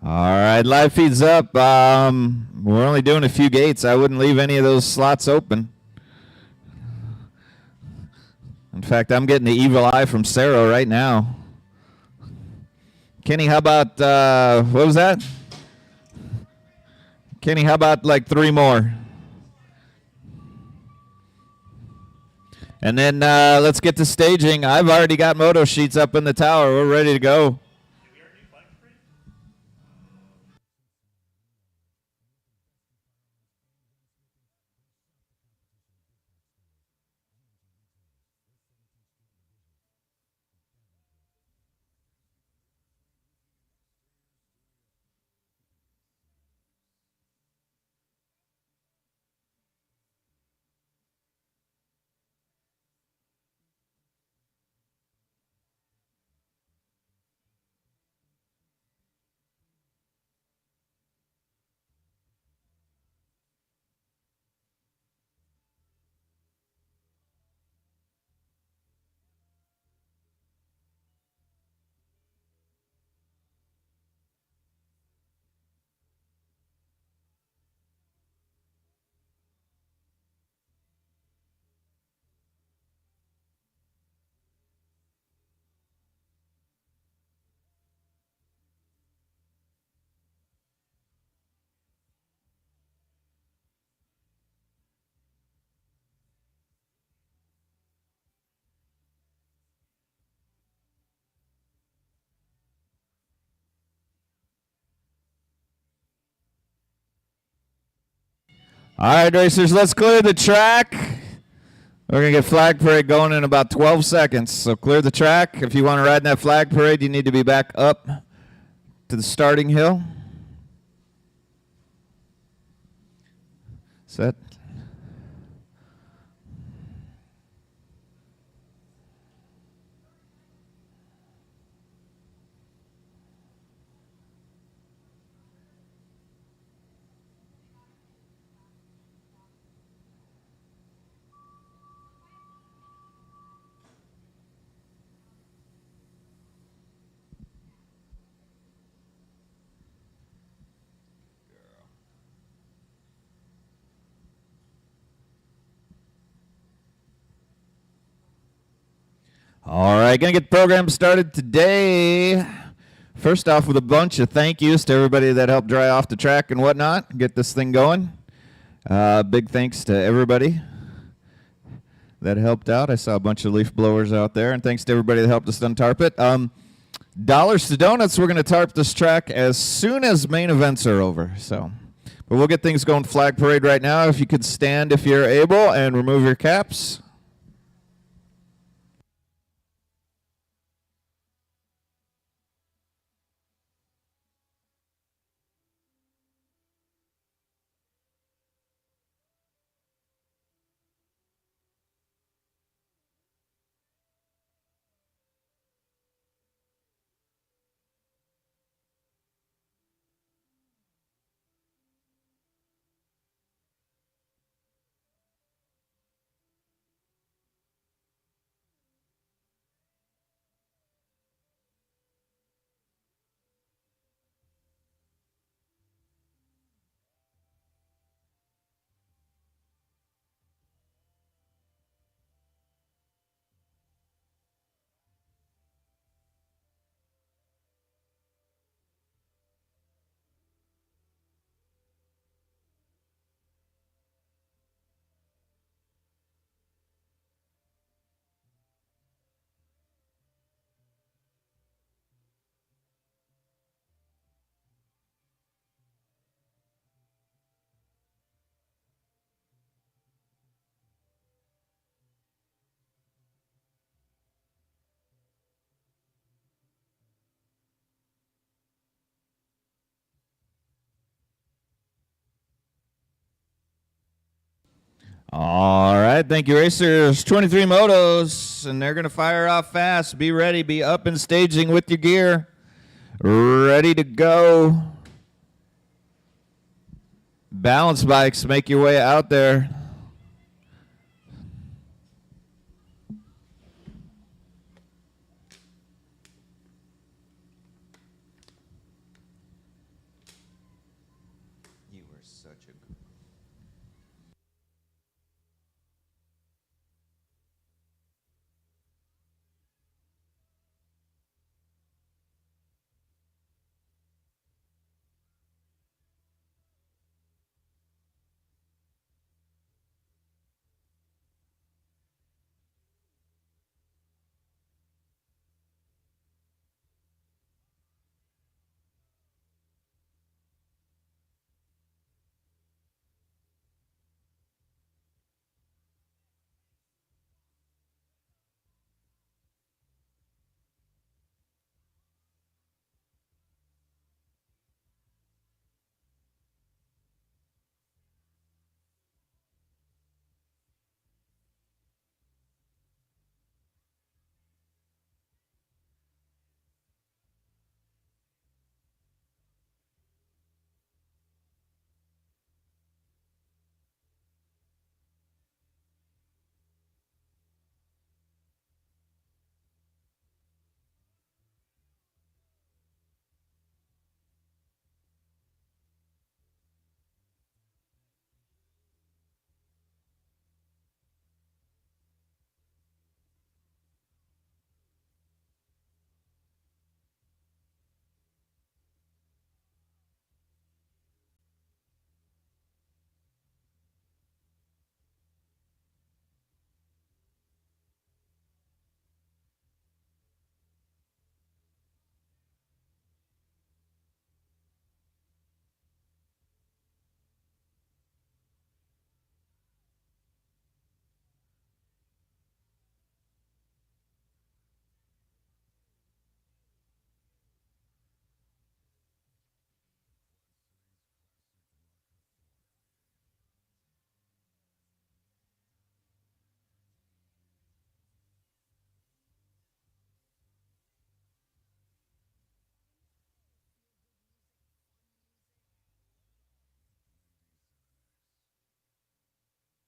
All right, live feed's up. We're only doing a few gates. I wouldn't leave any of those slots open. In fact, I'm getting the evil eye from Sarah right now. Kenny, how about, what was that? Kenny, how about like 3 more? And then let's get to staging. I've already got moto sheets up in the tower. We're ready to go. All right, racers, let's clear the track. We're going to get flag parade going in about 12 seconds. So clear the track. If you want to ride in that flag parade, you need to be back up to the starting hill. Set. All right, going to get the program started today. First off, with a bunch of thank yous to everybody that helped dry off the track and whatnot, get this thing going. Big thanks to everybody that helped out. I saw a bunch of leaf blowers out there, and thanks to everybody that helped us untarp it. Dollars to donuts, we're going to tarp this track as soon as main events are over. So, but we'll get things going flag parade right now. If you could stand if you're able and remove your caps. All right, thank you, racers. 23 motos, and they're going to fire off fast. Be ready, be up and staging with your gear. Ready to go. Balance bikes, make your way out there.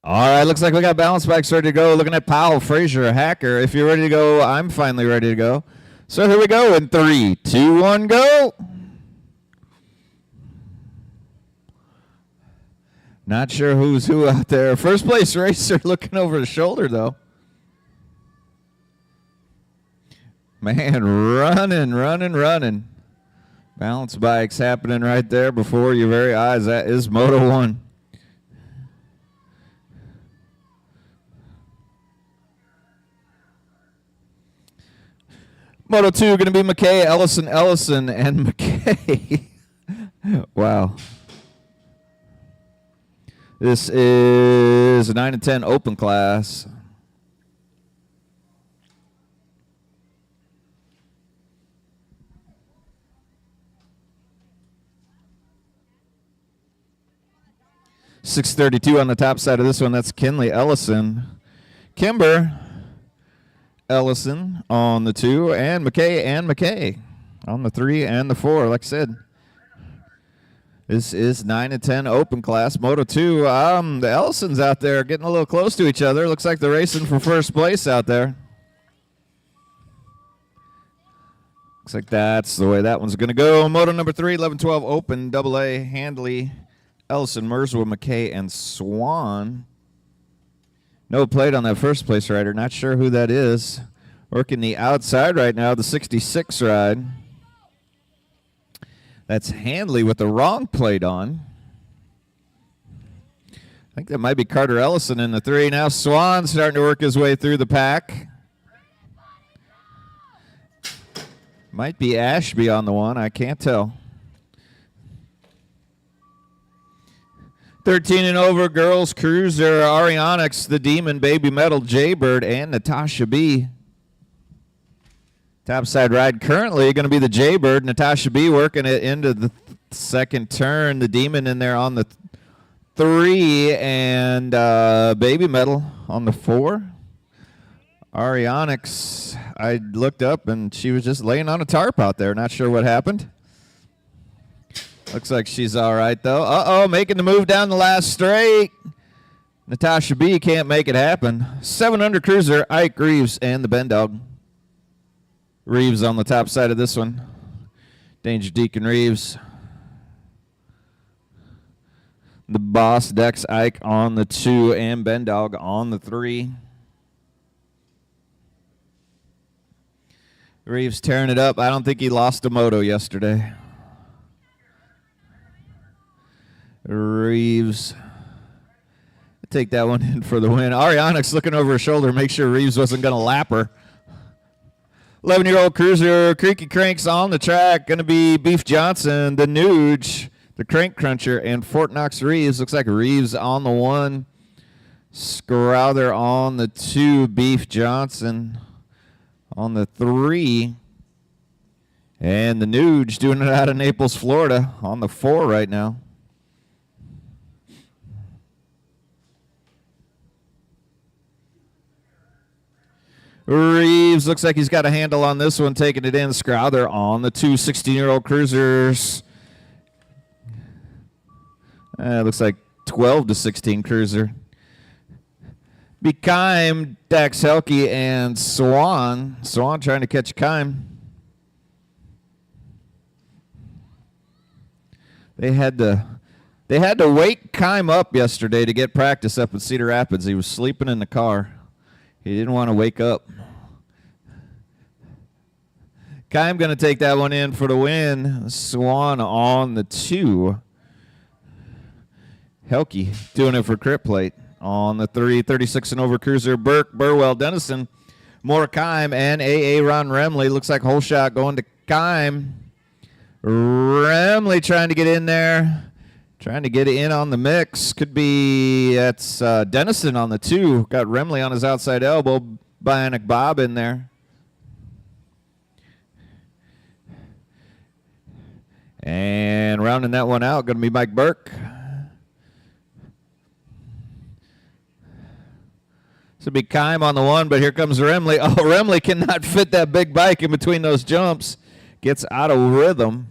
All right, looks like we got balance bikes ready to go. Looking at Powell, Frazier, Hacker. If you're ready to go, I'm finally ready to go. So here we go in 3, 2, 1, go. Not sure who's who out there. First place racer looking over his shoulder, though. Man, running. Balance bikes happening right there before your very eyes. That is Moto 1. Moto 2 going to be McKay, Ellison, and McKay. Wow. This is a 9 and 10 open class. .632 on the top side of this one. That's Kinley Ellison. Kimber Ellison on the 2, and McKay on the 3 and the 4. Like I said, this is 9 and 10 open class. Moto 2, the Ellisons out there getting a little close to each other. Looks like they're racing for first place out there. Looks like that's the way that one's going to go. Moto number 3, 11-12 open, AA, Handley, Ellison, Merswa, McKay, and Swan. No plate on that first place rider. Not sure who that is. Working the outside right now, the 66 ride. That's Handley with the wrong plate on. I think that might be Carter Ellison in the 3. Now Swan starting to work his way through the pack. Might be Ashby on the 1. I can't tell. 13 and over girls cruiser, Arionyx, the Demon, Baby Metal, Jaybird, and Natasha B. Topside ride currently going to be the Jaybird. Natasha B working it into the second turn. The Demon in there on the 3, and Baby Metal on the 4. Arionyx, I looked up and she was just laying on a tarp out there. Not sure what happened. Looks like she's all right, though. Uh-oh, making the move down the last straight. Natasha B can't make it happen. 7 under cruiser, Ike Reeves and the Ben Dog. Reeves on the top side of this one. Danger Deacon Reeves. The Boss, Dex Ike on the 2, and Ben Dog on the 3. Reeves tearing it up. I don't think he lost a moto yesterday. Reeves. Take that one in for the win. Ariana's looking over her shoulder, make sure Reeves wasn't going to lap her. 11-year-old cruiser, Creaky Cranks on the track. Going to be Beef Johnson, the Nuge, the Crank Cruncher, and Fort Knox Reeves. Looks like Reeves on the 1. Scrowther on the 2. Beef Johnson on the 3. And the Nuge doing it out of Naples, Florida on the 4 right now. Reeves looks like he's got a handle on this one, taking it in. Scrowther on the 2 16-year-old cruisers. Looks like 12 to 16 cruiser. Bekime, Dax Helke, and Swan. Swan trying to catch Kime. They had to wake Kime up yesterday to get practice up in Cedar Rapids. He was sleeping in the car. He didn't want to wake up. Kime going to take that one in for the win. Swan on the 2. Helke doing it for Crip Plate on the 3. 36 and over cruiser. Burke, Burwell, Dennison, more Kime, and AA Ron Remley. Looks like whole shot going to Kime. Remley trying to get in there. Trying to get in on the mix. Could be, that's Dennison on the 2. Got Remley on his outside elbow. Bionic Bob in there. And rounding that one out, going to be Mike Burke. This will be Kime on the 1, but here comes Remley. Oh, Remley cannot fit that big bike in between those jumps. Gets out of rhythm.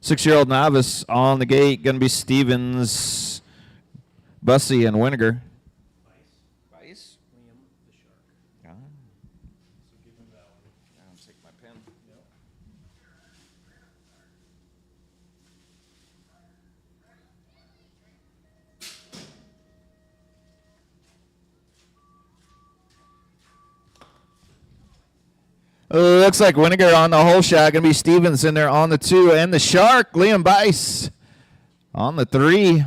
6-year-old novice on the gate. Going to be Stevens, Bussey, and Winiger. Vice? Liam the Shark. So give him that one. I'll take my pen. Looks like Winiger on the whole shot. Going to be Stevens in there on the 2. And the Shark, Liam Bice, on the 3.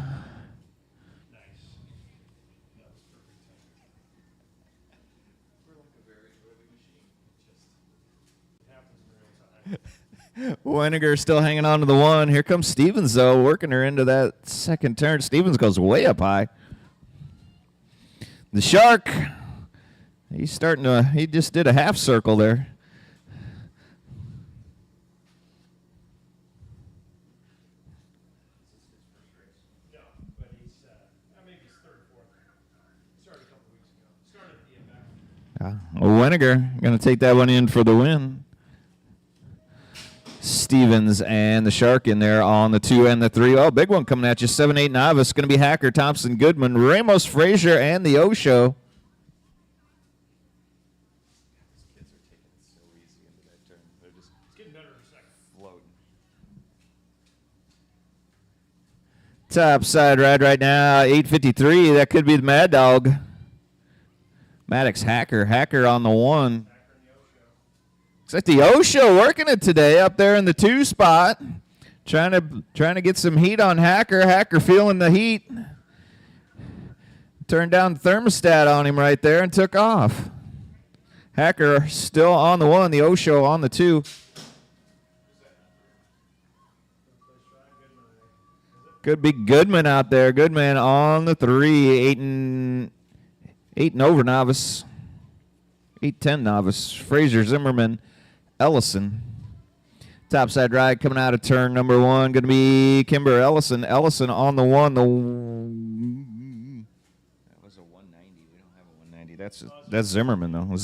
Winiger still hanging on to the 1. Here comes Stevens, though, working her into that second turn. Stevens goes way up high. The Shark, he's starting to, he just did a half circle there. Winiger going to take that one in for the win. Stevens and the Shark in there on the 2 and the 3. Oh, big one coming at you. 7-8 novice. Going to be Hacker, Thompson, Goodman, Ramos, Frazier, and the Osho. Kids are taking it so easy into that turn. They're just getting better in a second. Floating. Top side ride right now, 8:53. That could be the Mad Dog. Maddox Hacker on the 1. Looks like the Osho working it today up there in the 2 spot. Trying to get some heat on Hacker. Hacker feeling the heat. Turned down the thermostat on him right there and took off. Hacker still on the 1, the Osho on the 2. Could be Goodman out there. Goodman on the 3, 8 and over novice. 8-10 novice. Frazier, Zimmerman, Ellison. Topside ride coming out of turn number 1. Going to be Kimber Ellison. Ellison on the 1. That was a 190. We don't have a 190. That's Zimmerman, though.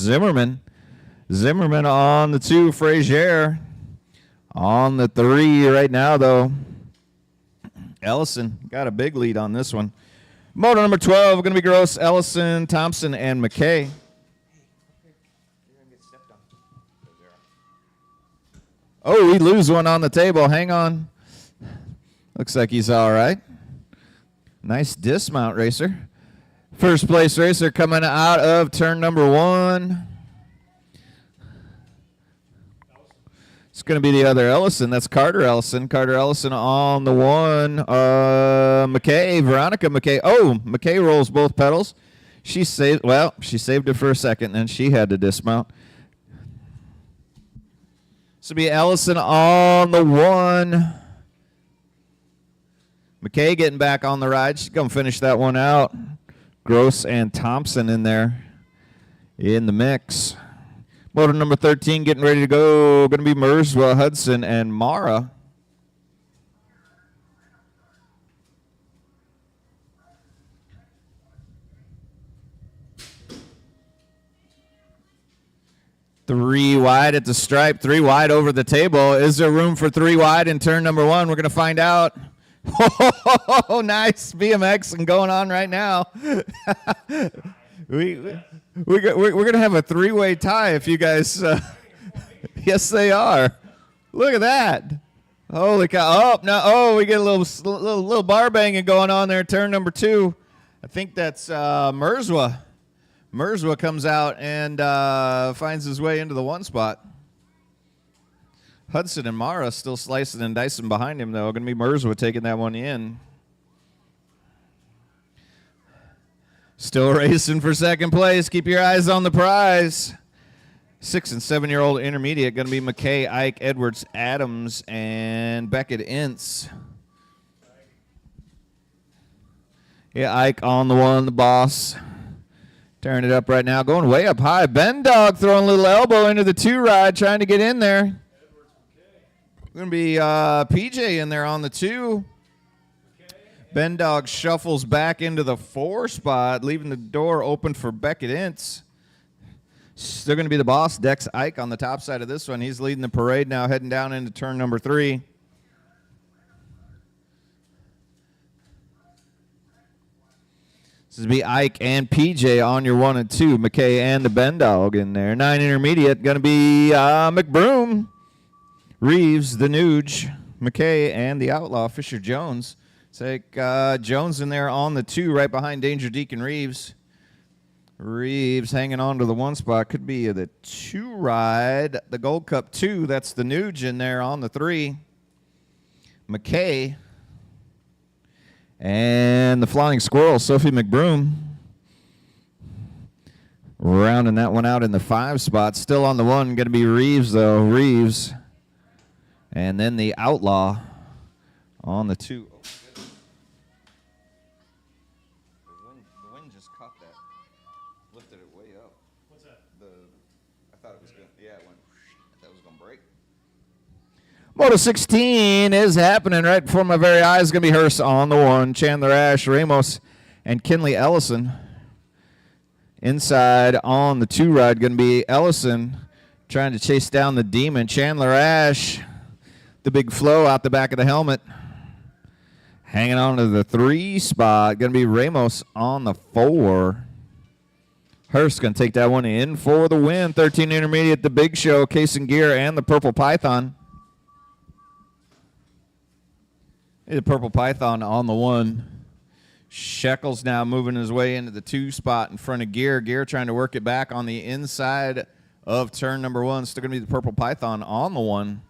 Zimmerman on the 2. Frazier on the 3 right now, though. Ellison got a big lead on this one. Moto number 12, going to be Gross, Ellison, Thompson, and McKay. Oh, we lose one on the table. Hang on. Looks like he's all right. Nice dismount racer. First place racer coming out of turn number 1. It's going to be the other Ellison. That's Carter Ellison. Carter Ellison on the 1. McKay, Veronica McKay. Oh, McKay rolls both pedals. She saved it for a second, and she had to dismount. This will be Ellison on the 1. McKay getting back on the ride. She's going to finish that one out. Gross and Thompson in there in the mix. Motor number 13 getting ready to go. Going to be Merswa, Hudson, and Mara. Three wide at the stripe, 3 wide over the table. Is there room for 3 wide in turn number 1? We're going to find out. Oh, nice BMX and going on right now. We're going to have a 3-way tie if you guys. Yes, they are. Look at that. Holy cow. Oh, no. Oh, we get a little bar banging going on there. Turn number 2. I think that's Merswa. Merswa comes out and finds his way into the 1 spot. Hudson and Mara still slicing and dicing behind him, though. Going to be Merswa taking that one in. Still racing for second place. Keep your eyes on the prize. 6- and 7-year-old intermediate. Going to be McKay, Ike, Edwards, Adams, and Beckett Ince. Yeah, Ike on the 1, the boss. Tearing it up right now. Going way up high. Ben Dog throwing a little elbow into the 2 ride, trying to get in there. Going to be PJ in there on the 2. Ben Dog shuffles back into the 4 spot, leaving the door open for Beckett Ince. Still going to be the boss, Dex Ike, on the top side of this one. He's leading the parade now, heading down into turn number 3. This is be Ike and PJ on your 1 and 2. McKay and the Ben Dog in there. 9 intermediate, going to be McBroom. Reeves, the Nuge, McKay, and the Outlaw, Fisher Jones. Take Jones in there on the 2, right behind Danger Deacon Reeves. Reeves hanging on to the 1 spot. Could be the 2 ride. The Gold Cup 2, that's the Nuge in there on the 3. McKay. And the Flying Squirrel, Sophie McBroom. Rounding that one out in the 5 spot. Still on the 1, going to be Reeves, though. Reeves. And then the Outlaw on the 2. Oh, the wind just caught that. Lifted it way up. What's that? I thought it was going to, yeah, it went, I thought it was going to break. Moto 16 is happening right before my very eyes. Going to be Hearst on the 1. Chandler Ash, Ramos, and Kinley Ellison. Inside on the 2 ride, going to be Ellison trying to chase down the Demon. Chandler Ash. The big flow out the back of the helmet. Hanging on to the 3 spot. Going to be Ramos on the 4. Hurst going to take that one in for the win. 13 intermediate, the Big Show, Case and Gear, and the Purple Python. The Purple Python on the 1. Shekels now moving his way into the 2 spot in front of Gear. Gear trying to work it back on the inside of turn number 1. Still going to be the Purple Python on the 1.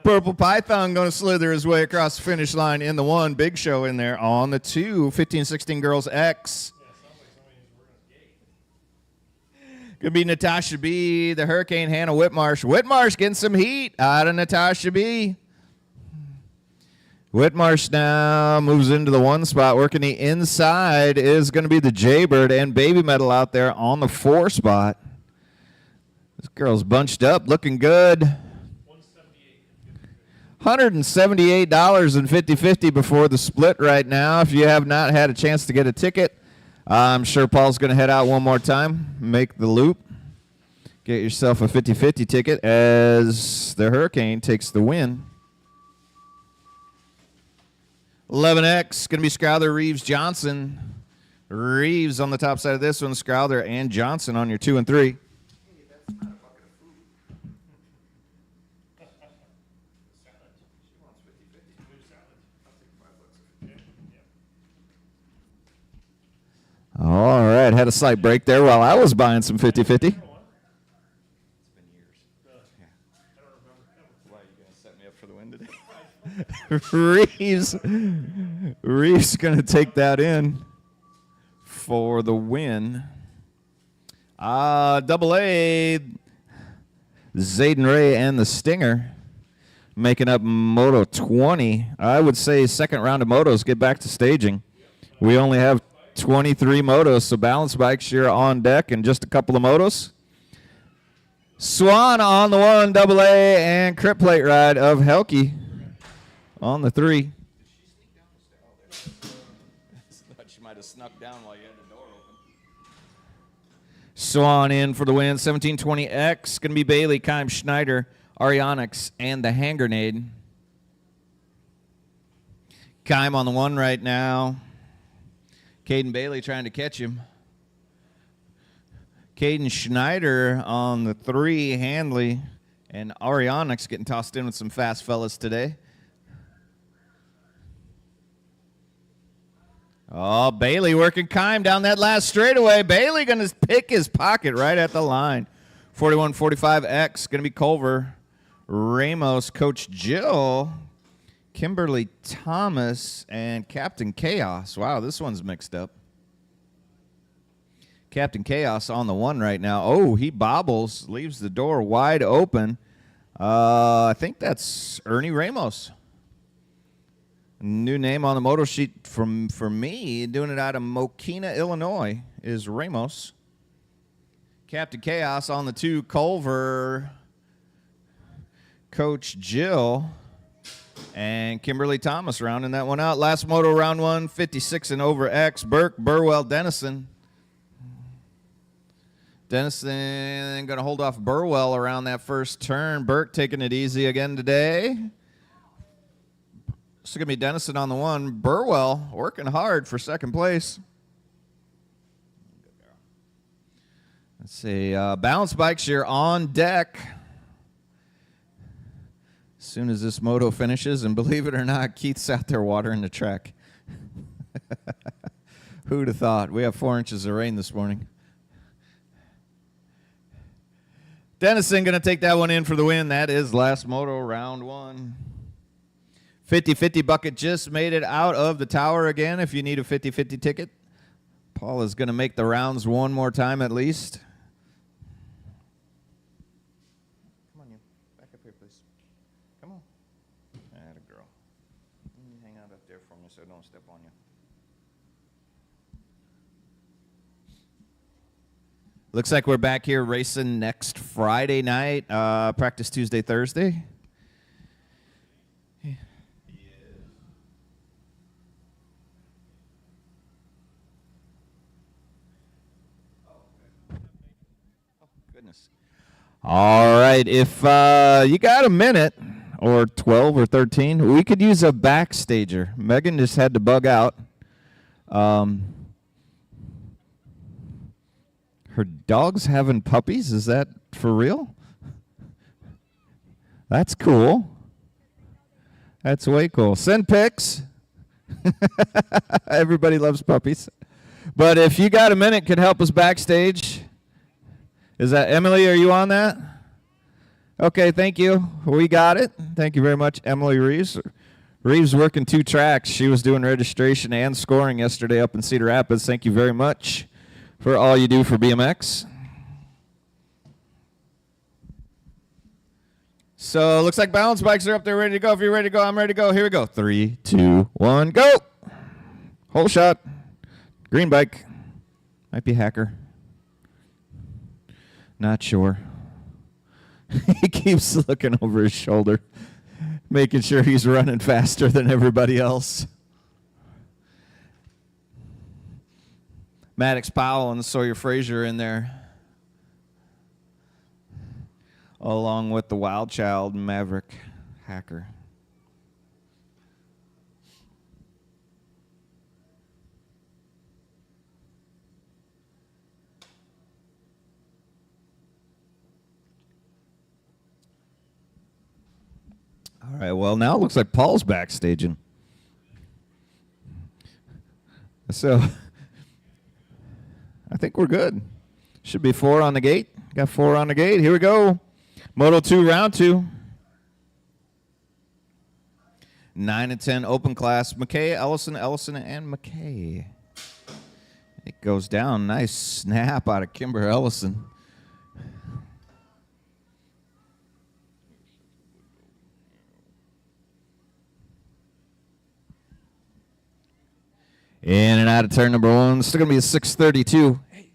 Purple Python going to slither his way across the finish line in the 1. Big Show in there on the 2. 15-16 Girls X. Going to be Natasha B. The Hurricane Hannah Whitmarsh. Whitmarsh getting some heat out of Natasha B. Whitmarsh now moves into the 1 spot. Working the inside is going to be the Jaybird and Baby Metal out there on the 4 spot. This girl's bunched up, looking good. $178.50 before the split right now. If you have not had a chance to get a ticket, I'm sure Paul's going to head out one more time, make the loop, Get yourself a 50-50 ticket as the Hurricane takes the win. 11X, going to be Scrowther, Reeves, Johnson. Reeves on the top side of this one, Scrowther and Johnson on your 2 and 3. All right, had a slight break there while I was buying some 50-50. Reeves going to take that in for the win. Double A, Zayden Ray and the Stinger making up Moto 20. I would say second round of motos, get back to staging. We only have 23 motos, so balance bikes, you're on deck and just a couple of motos. Swan on the 1, Double A, and Crip Plate ride of Helke on the 3. She might have snuck down while you had the door open. Swan in for the win. 1720X. Going to be Bailey, Keim, Schneider, Arionyx, and the hand grenade. Keim on the 1 right now. Caden Bailey trying to catch him. Caden Schneider on the 3, Handley, and Arionyx getting tossed in with some fast fellas today. Oh, Bailey working Keim down that last straightaway. Bailey going to pick his pocket right at the line. 41-45X, going to be Culver, Ramos, Coach Jill, Kimberly Thomas, and Captain Chaos. Wow, this one's mixed up. Captain Chaos on the 1 right now. Oh, he bobbles, leaves the door wide open. I think that's Ernie Ramos. New name on the moto sheet for me, doing it out of Mokina, Illinois, is Ramos. Captain Chaos on the 2, Culver, Coach Jill, and Kimberly Thomas rounding that one out. Last moto, round 1, 56 and over X, Burke, Burwell, Dennison. Dennison going to hold off Burwell around that first turn. Burke taking it easy again today. It's going to be Dennison on the 1. Burwell working hard for second place. Let's see. Balance bikes, you're on deck. As soon as this moto finishes, and believe it or not, Keith's out there watering the track. Who'd have thought? We have 4 inches of rain this morning. Dennison going to take that one in for the win. That is last moto, round 1. 50-50 bucket just made it out of the tower again if you need a 50-50 ticket. Paul is going to make the rounds one more time at least. Come on, you. Back up here, please. Come on. Atta girl. You hang out up there for me so I don't step on you. Looks like we're back here racing next Friday night. Practice Tuesday, Thursday. All right, if you got a minute or 12 or 13, we could use a backstager. Megan just had to bug out. Her dog's having puppies? Is that for real? That's cool. That's way cool. Send pics. Everybody loves puppies. But if you got a minute, could help us backstage. Is that Emily? Are you on that? Okay, thank you. We got it. Thank you very much, Emily Reeves. Reeves working 2 tracks. She was doing registration and scoring yesterday up in Cedar Rapids. Thank you very much for all you do for BMX. So it looks like balance bikes are up there ready to go. If you're ready to go, I'm ready to go. Here we go. 3, 2, 1, go. Whole shot. Green bike. Might be Hacker. Not sure. He keeps looking over his shoulder, making sure he's running faster than everybody else. Maddox Powell and Sawyer Frazier in there. along with the Wild Child Maverick Hacker. All right, well, now it looks like Paul's backstaging. So I think we're good. Should be 4 on the gate. Got 4 on the gate. Here we go. Moto 2, round 2. 9 and 10 open class. McKay, Ellison, and McKay. It goes down. Nice snap out of Kimber Ellison. In and out of turn number 1. Still going to be a 632. Hey.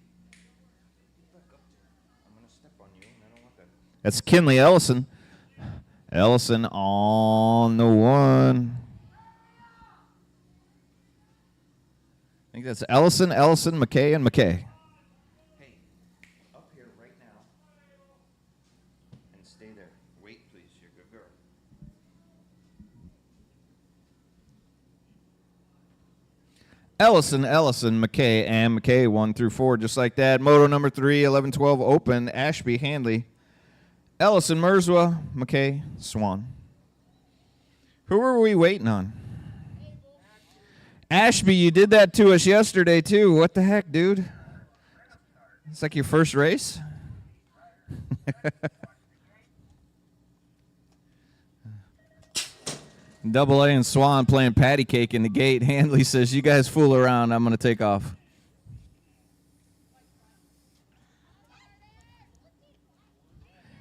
I'm going to step on you, and I don't want that. That's Kinley Ellison. Ellison on the 1. I think that's Ellison, McKay, and McKay. Hey, up here right now. And stay there. Wait, please. You're a good girl. Ellison, McKay, and McKay 1 through 4, just like that. Moto number 3, 11-12 open. Ashby, Handley, Ellison, Merswa, McKay, Swan. Who were we waiting on? Ashby, you did that to us yesterday, too. What the heck, dude? It's like your first race? Double A and Swan playing patty cake in the gate. Handley says, you guys fool around. I'm going to take off.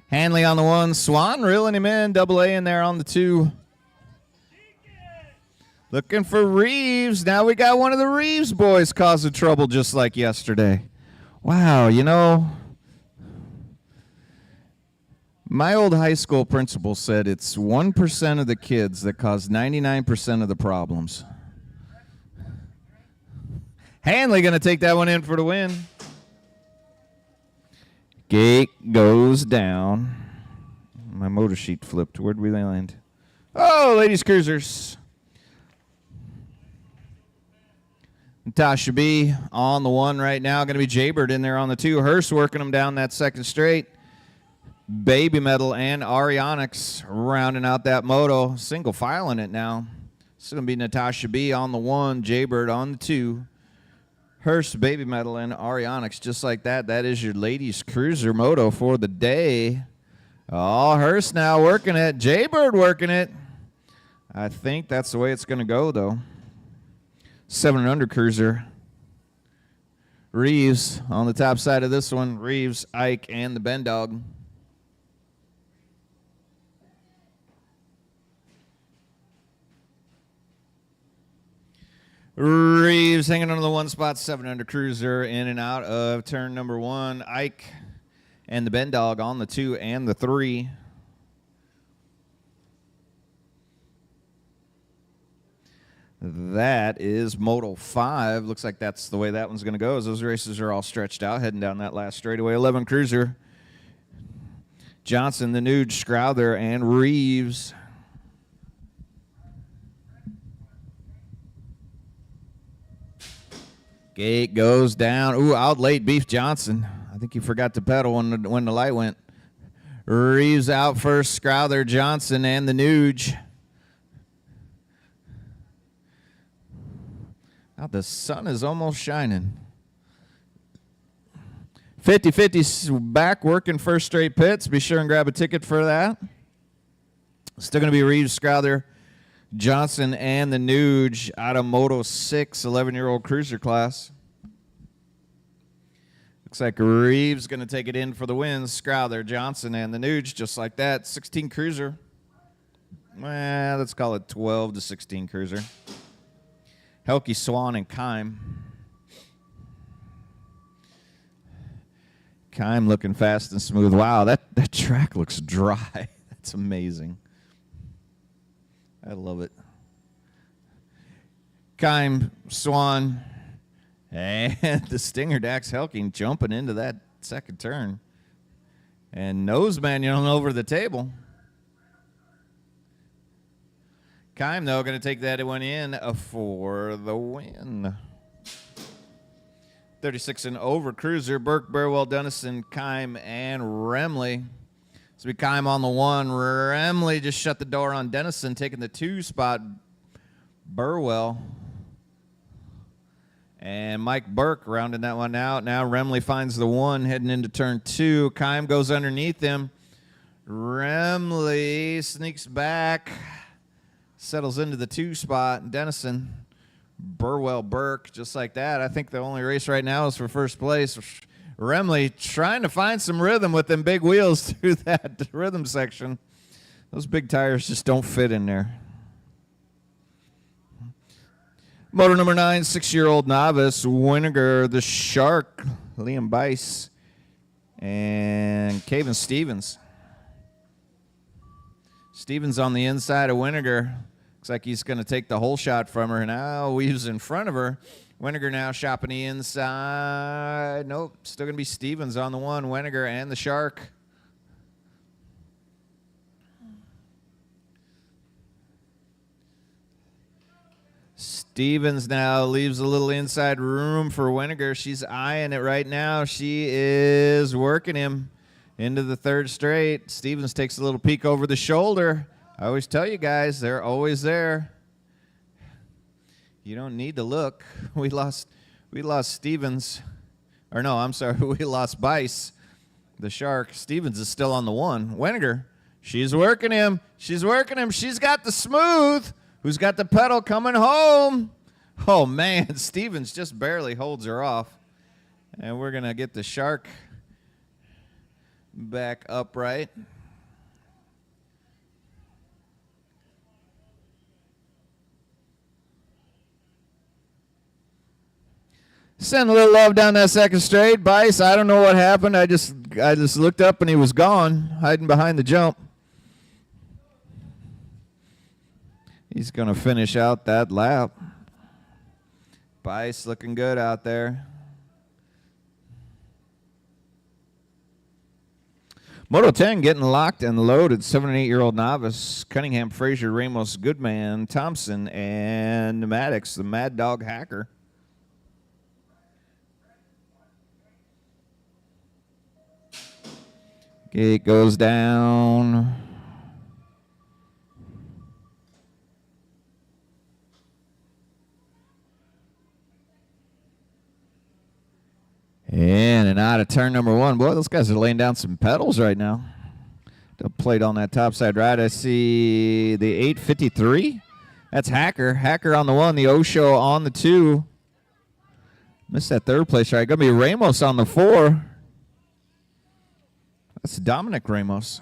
Handley on the 1. Swan reeling him in. Double A in there on the 2. Looking for Reeves. Now we got one of the Reeves boys causing trouble just like yesterday. Wow, you know, my old high school principal said it's 1% of the kids that cause 99% of the problems. Handley going to take that one in for the win. Gate goes down. My motor sheet flipped. Where'd we land? Oh, ladies cruisers. Natasha B on the 1 right now. Going to be Jaybird in there on the 2. Hurst working them down that second straight. Baby Metal and Arionyx rounding out that moto. Single filing it now. It's going to be Natasha B on the 1. Jaybird on the 2. Hurst, Baby Metal, and Arionyx just like that. That is your ladies cruiser moto for the day. Oh, Hurst now working it. Jaybird working it. I think that's the way it's going to go, though. 7 under cruiser. Reeves on the top side of this one. Reeves, Ike, and the Ben Dog. Reeves hanging on the 1 spot. 7 under cruiser in and out of turn number 1. Ike and the Ben Dog on the 2 and the 3. That is Moto 5. Looks like that's the way that one's going to go, as those races are all stretched out, heading down that last straightaway. 11 cruiser. Johnson, the Nuge, Scrowther, and Reeves. Gate goes down. Ooh, out late Beef Johnson. I think he forgot to pedal when the light went. Reeves out first. Scrowther, Johnson, and the Nuge. Now the sun is almost shining. 50-50 back working first straight pits. Be sure and grab a ticket for that. Still going to be Reeves, Scrowther, Johnson, and the Nuge out of Moto 6, 11-year-old cruiser class. Looks like Reeves going to take it in for the win. Scrowther, Johnson, and the Nuge just like that. 16 cruiser. Well, let's call it 12 to 16 cruiser. Helke, Swan, and Kime. Kime looking fast and smooth. Wow, that track looks dry. That's amazing. I love it. Kime, Swan, and the Stinger Dax Helking jumping into that second turn. And nose manual over the table. Keim, though, going to take that one in for the win. 36 and over. Cruiser, Burke, Burwell, Dennison, Keim, and Remley. So we Keim on the 1. Remley just shut the door on Dennison, taking the 2 spot. Burwell. And Mike Burke rounding that one out. Now Remley finds the 1 heading into turn 2. Keim goes underneath him. Remley sneaks back. Settles into the 2 spot. Dennison. Burwell, Burke, just like that. I think the only race right now is for first place. Remley trying to find some rhythm with them big wheels through that rhythm section. Those big tires just don't fit in there. Moto number 9, 6-year-old novice, Winiger, the Shark, Liam Bice, and Caven Stevens. Stevens on the inside of Winiger. Looks like he's going to take the whole shot from her. Now Weaves in front of her. Winiger now shopping the inside. Nope, still going to be Stevens on the 1. Winiger and the Shark. Stevens now leaves a little inside room for Winiger. She's eyeing it right now. She is working him into the 3rd straight. Stevens takes a little peek over the shoulder. I always tell you guys, they're always there. You don't need to look. We lost Stevens. Or no, I'm sorry, we lost Bice, the Shark. Stevens is still on the 1. Winiger, she's working him. She's working him. She's got the smooth. Who's got the pedal coming home? Oh, man, Stevens just barely holds her off. And we're going to get the Shark back upright. Send a little love down that 2nd straight. Bice, I don't know what happened. I just looked up and he was gone, hiding behind the jump. He's going to finish out that lap. Bice looking good out there. Moto 10 getting locked and loaded. 7 and 8-year-old novice. Cunningham, Frazier, Ramos, Goodman, Thompson, and Maddox, the Mad Dog Hacker. Gate goes down. In and out of turn number 1. Boy, those guys are laying down some pedals right now. Don't play it on that topside ride. I see the 853. That's Hacker. Hacker on the 1, the Osho on the 2. Missed that 3rd place ride. Going to be Ramos on the 4. That's Dominic Ramos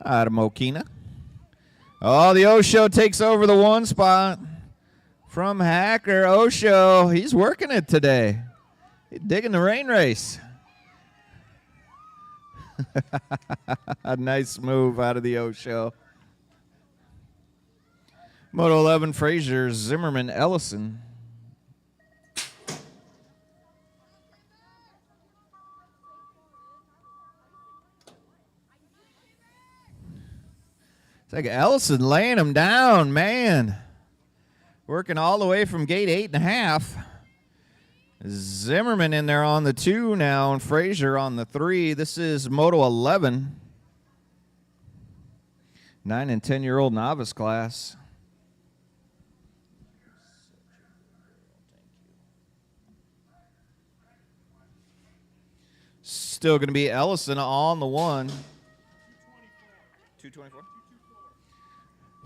out of Mokina. Oh, the Osho takes over the 1 spot from Hacker. Osho, he's working it today. He's digging the rain race. A nice move out of the Osho. Moto 11, Frazier, Zimmerman, Ellison. It's like Ellison laying him down, man. Working all the way from gate 8.5. Zimmerman in there on the 2 now, and Frazier on the 3. This is Moto 11. 9 and 10-year-old novice class. Still going to be Ellison on the 1. 224.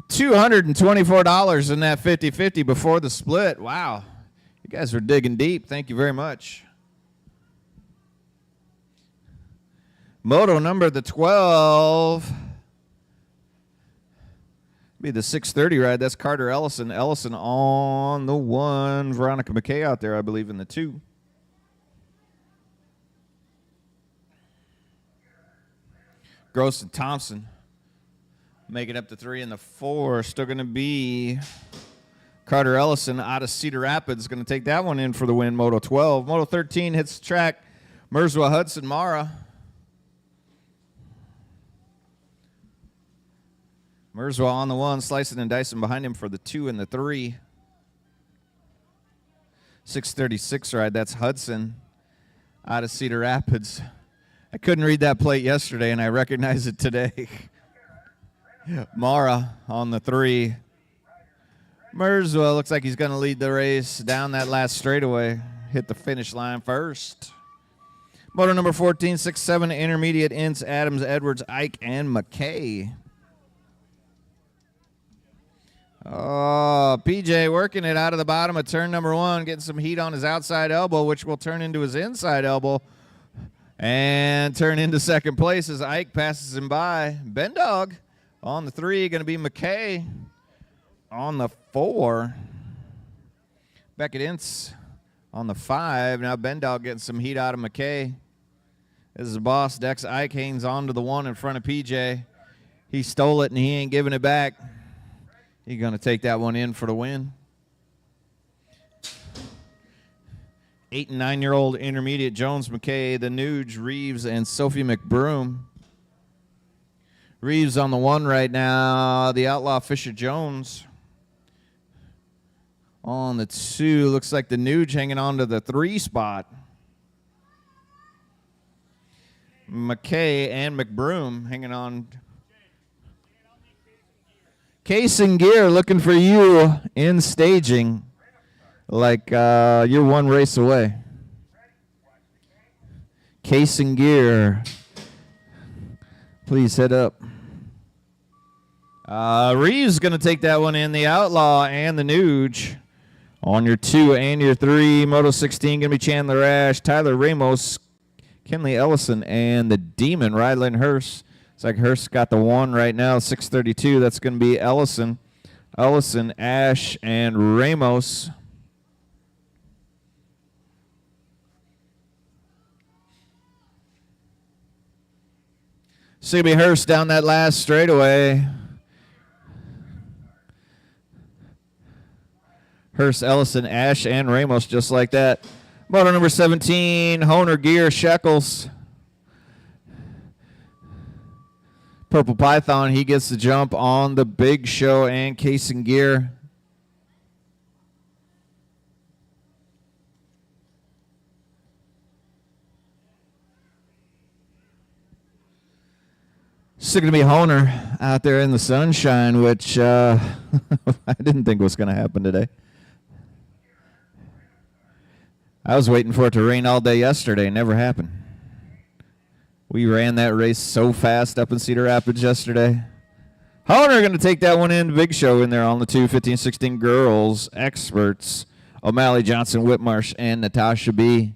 $224 in that 50-50 before the split. Wow. You guys are digging deep. Thank you very much. Moto number the 12. Be the 630 ride. That's Carter Ellison. Ellison on the 1. Veronica McKay out there, I believe, in the 2. Gross and Thompson making up the 3 and the 4. Still going to be Carter Ellison out of Cedar Rapids. Going to take that one in for the win, Moto 12. Moto 13 hits the track. Merswa Hudson Mara. Merswell on the 1, slicing and dicing behind him for the 2 and the 3. 636 ride, that's Hudson out of Cedar Rapids. I couldn't read that plate yesterday, and I recognize it today. Mara on the 3. Merswell looks like he's going to lead the race down that last straightaway. Hit the finish line first. Moto number 14, 6-7, intermediate Ince, Adams, Edwards, Ike, and McKay. Oh, PJ working it out of the bottom of turn number 1, getting some heat on his outside elbow, which will turn into his inside elbow and turn into second place as Ike passes him by. Bendog on the 3, going to be McKay on the 4. Beckett Ince on the 5. Now Bendog getting some heat out of McKay. This is the boss. Dex Ike hangs on to the 1 in front of PJ. He stole it and he ain't giving it back. He's going to take that one in for the win. 8- and 9-year-old intermediate Jones, McKay, the Nuge, Reeves, and Sophie McBroom. Reeves on the 1 right now. The outlaw Fisher Jones on the 2. Looks like the Nuge hanging on to the 3 spot. McKay and McBroom hanging on. Case and Gear looking for you in staging like you're 1 race away. Case and Gear, please head up. Reeves going to take that one in. The Outlaw and the Nuge on your 2 and your 3. Moto 16 going to be Chandler Ash, Tyler Ramos, Kenley Ellison, and the Demon, Ryland Hurst. It's like Hurst got the 1 right now, 632. That's going to be Ellison, Ash, and Ramos. So it'll be Hurst down that last straightaway. Hurst, Ellison, Ash, and Ramos just like that. Moto number 17, Honer Gear, Shekels. Purple Python, he gets the jump on the Big Show and Case and Gear. Still going to be Honer out there in the sunshine, which I didn't think was going to happen today. I was waiting for it to rain all day yesterday. It never happened. We ran that race so fast up in Cedar Rapids yesterday. Honer going to take that one in. Big Show in there on the 2, 15, 16 girls, experts. O'Malley, Johnson, Whitmarsh, and Natasha B.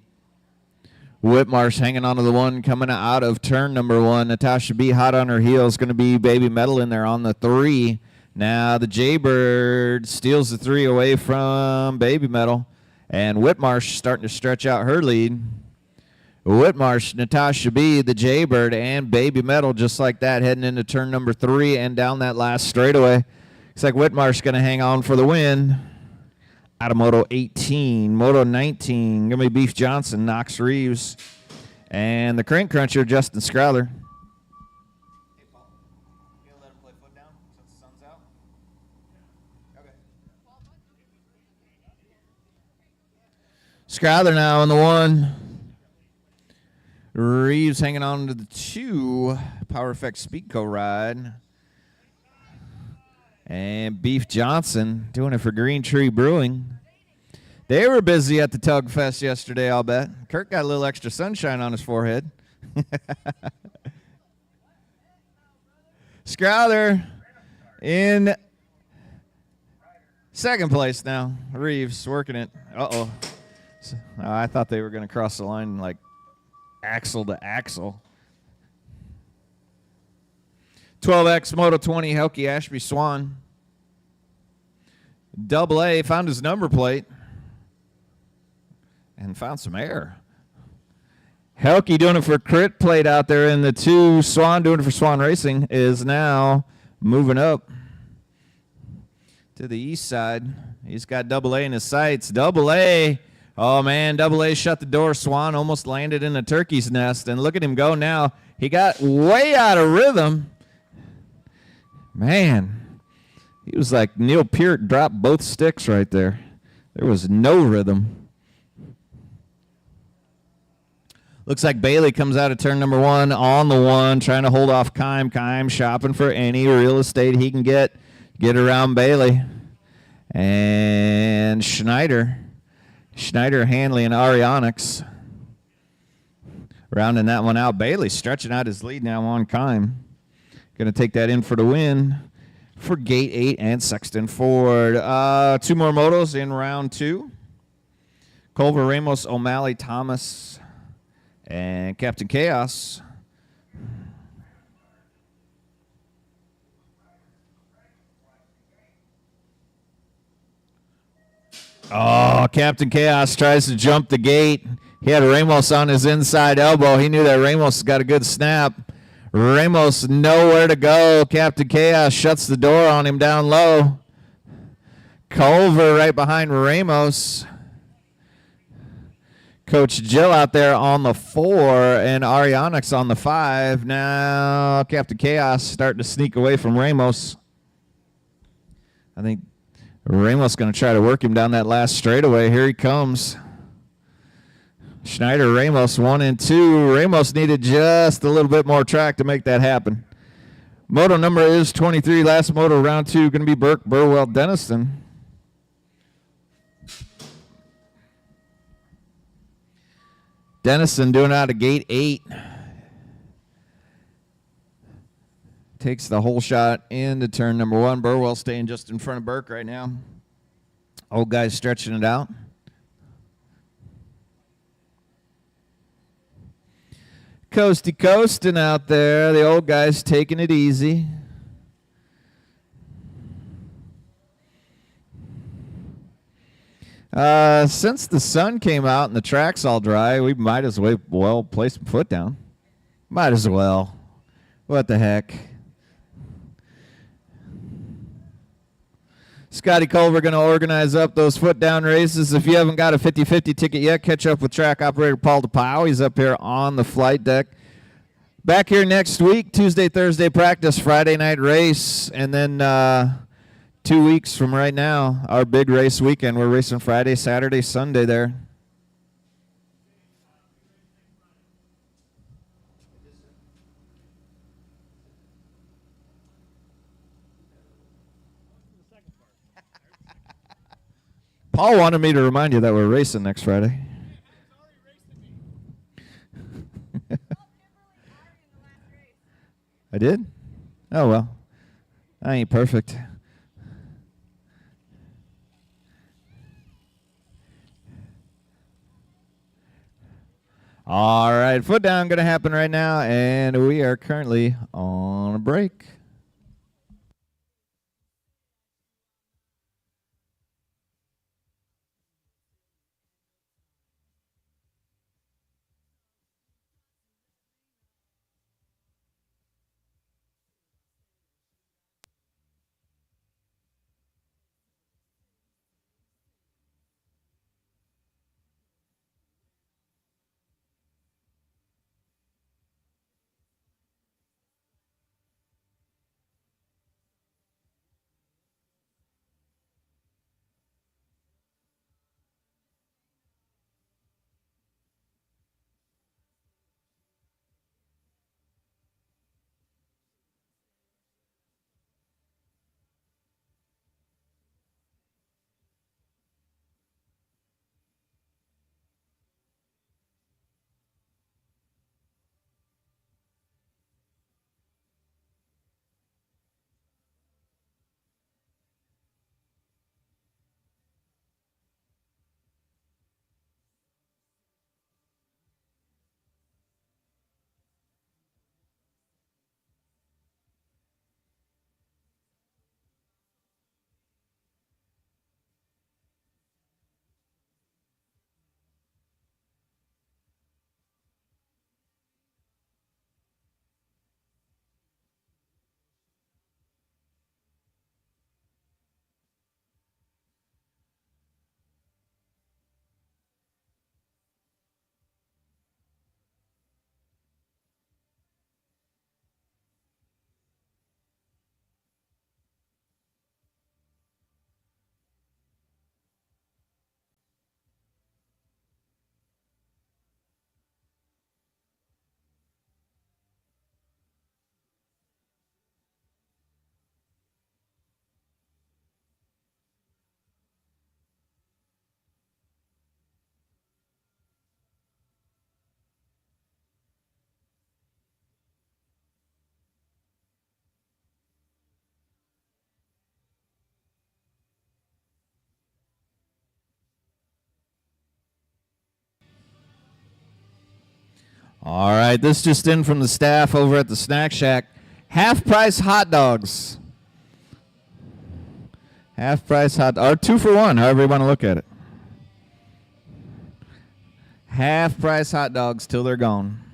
Whitmarsh hanging on to the 1 coming out of turn number 1. Natasha B hot on her heels. Going to be Baby Metal in there on the 3. Now the Jaybird steals the 3 away from Baby Metal. And Whitmarsh starting to stretch out her lead. Whitmarsh, Natasha B, the Jaybird, and Baby Metal just like that heading into turn number 3 and down that last straightaway. Looks like Whitmarsh going to hang on for the win. Out of Moto 18. Moto 19, going to be Beef Johnson, Knox Reeves, and the Crank Cruncher, Justin Scrowler. Hey, Paul, you going to let him play foot down since the sun's out? Okay. Scrowler now on the 1. Reeves hanging on to the 2. Power Effect Speedco ride. And Beef Johnson doing it for Green Tree Brewing. They were busy at the Tug Fest yesterday, I'll bet. Kirk got a little extra sunshine on his forehead. Scrowler in second place now. Reeves working it. Uh-oh. I thought they were going to cross the line like axle to axle. 12X Moto 20 Helke Ashby Swan. Double A found his number plate and found some air. Helke doing it for Crit Plate out there in the 2. Swan doing it for Swan Racing is now moving up to the east side. He's got Double A in his sights. Double A. Oh, man, Double A shut the door. Swan almost landed in a turkey's nest. And look at him go now. He got way out of rhythm. Man, he was like Neil Peart dropped both sticks right there. There was no rhythm. Looks like Bailey comes out of turn number 1 on the 1, trying to hold off Kime. Kime shopping for any real estate he can get around Bailey. And Schneider, Hanley, and Arionyx rounding that one out. Bailey stretching out his lead now on Kime. Going to take that in for the win for Gate 8 and Sexton Ford. 2 more motos in round 2. Culver, Ramos, O'Malley, Thomas, and Captain Chaos. Oh, Captain Chaos tries to jump the gate. He had Ramos on his inside elbow. He knew that Ramos got a good snap. Ramos nowhere to go. Captain Chaos shuts the door on him down low. Culver right behind Ramos. Coach Jill out there on the 4 and Arionyx on the 5. Now Captain Chaos starting to sneak away from Ramos. I think Ramos going to try to work him down that last straightaway. Here he comes. Schneider, Ramos 1 and 2. Ramos needed just a little bit more track to make that happen. Moto number is 23. Last moto, round 2, going to be Burke, Burwell, Denniston. Denniston doing out of gate 8. Takes the whole shot into turn number 1. Burwell staying just in front of Burke right now. Old guy's stretching it out. Coasty coasting out there. The old guy's taking it easy. Since the sun came out and the track's all dry, we might as well place some foot down. Might as well. What the heck? Scotty Culver going to organize up those foot down races. If you haven't got a 50-50 ticket yet, catch up with track operator Paul DePau. He's up here on the flight deck. Back here next week, Tuesday, Thursday practice, Friday night race, and then 2 weeks from right now, our big race weekend. We're racing Friday, Saturday, Sunday there. Paul wanted me to remind you that we're racing next Friday. I did? Oh, well. I ain't perfect. All right, foot down going to happen right now, and we are currently on a break. All right, this just in from the staff over at the Snack Shack. Half-price hot dogs. Half-price hot, or 2 for 1, however you want to look at it. Half-price hot dogs till they're gone.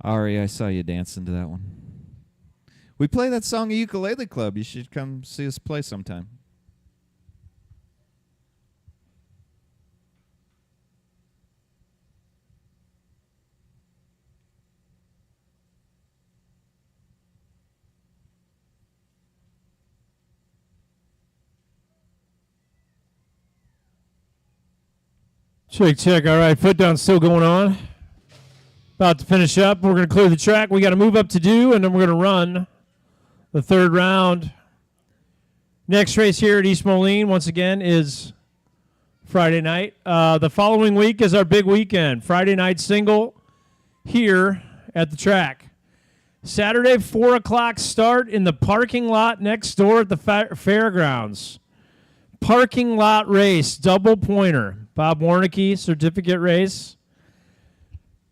Ari, I saw you dancing to that one. We play that song at Ukulele Club. You should come see us play sometime. Check, check. All right, foot down still going on. About to finish up. We're going to clear the track. We got a move up to do, and then we're going to run the third round. Next race here at East Moline, once again, is Friday night. The following week is our big weekend. Friday night single here at the track. Saturday, 4 o'clock start in the parking lot next door at the fairgrounds. Parking lot race, double pointer. Bob Warnicke certificate race.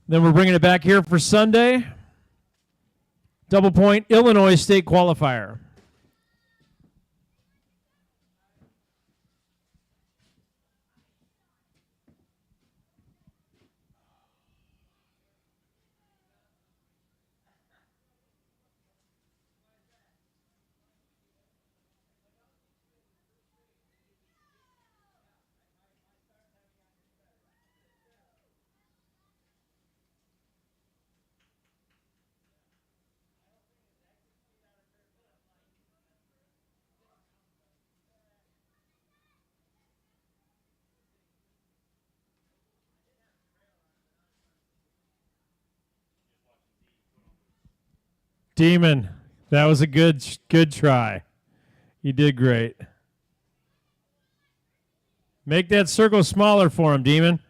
Then we're bringing it back here for Sunday. Double point, Illinois State qualifier. Demon, that was a good try. You did great. Make that circle smaller for him, Demon.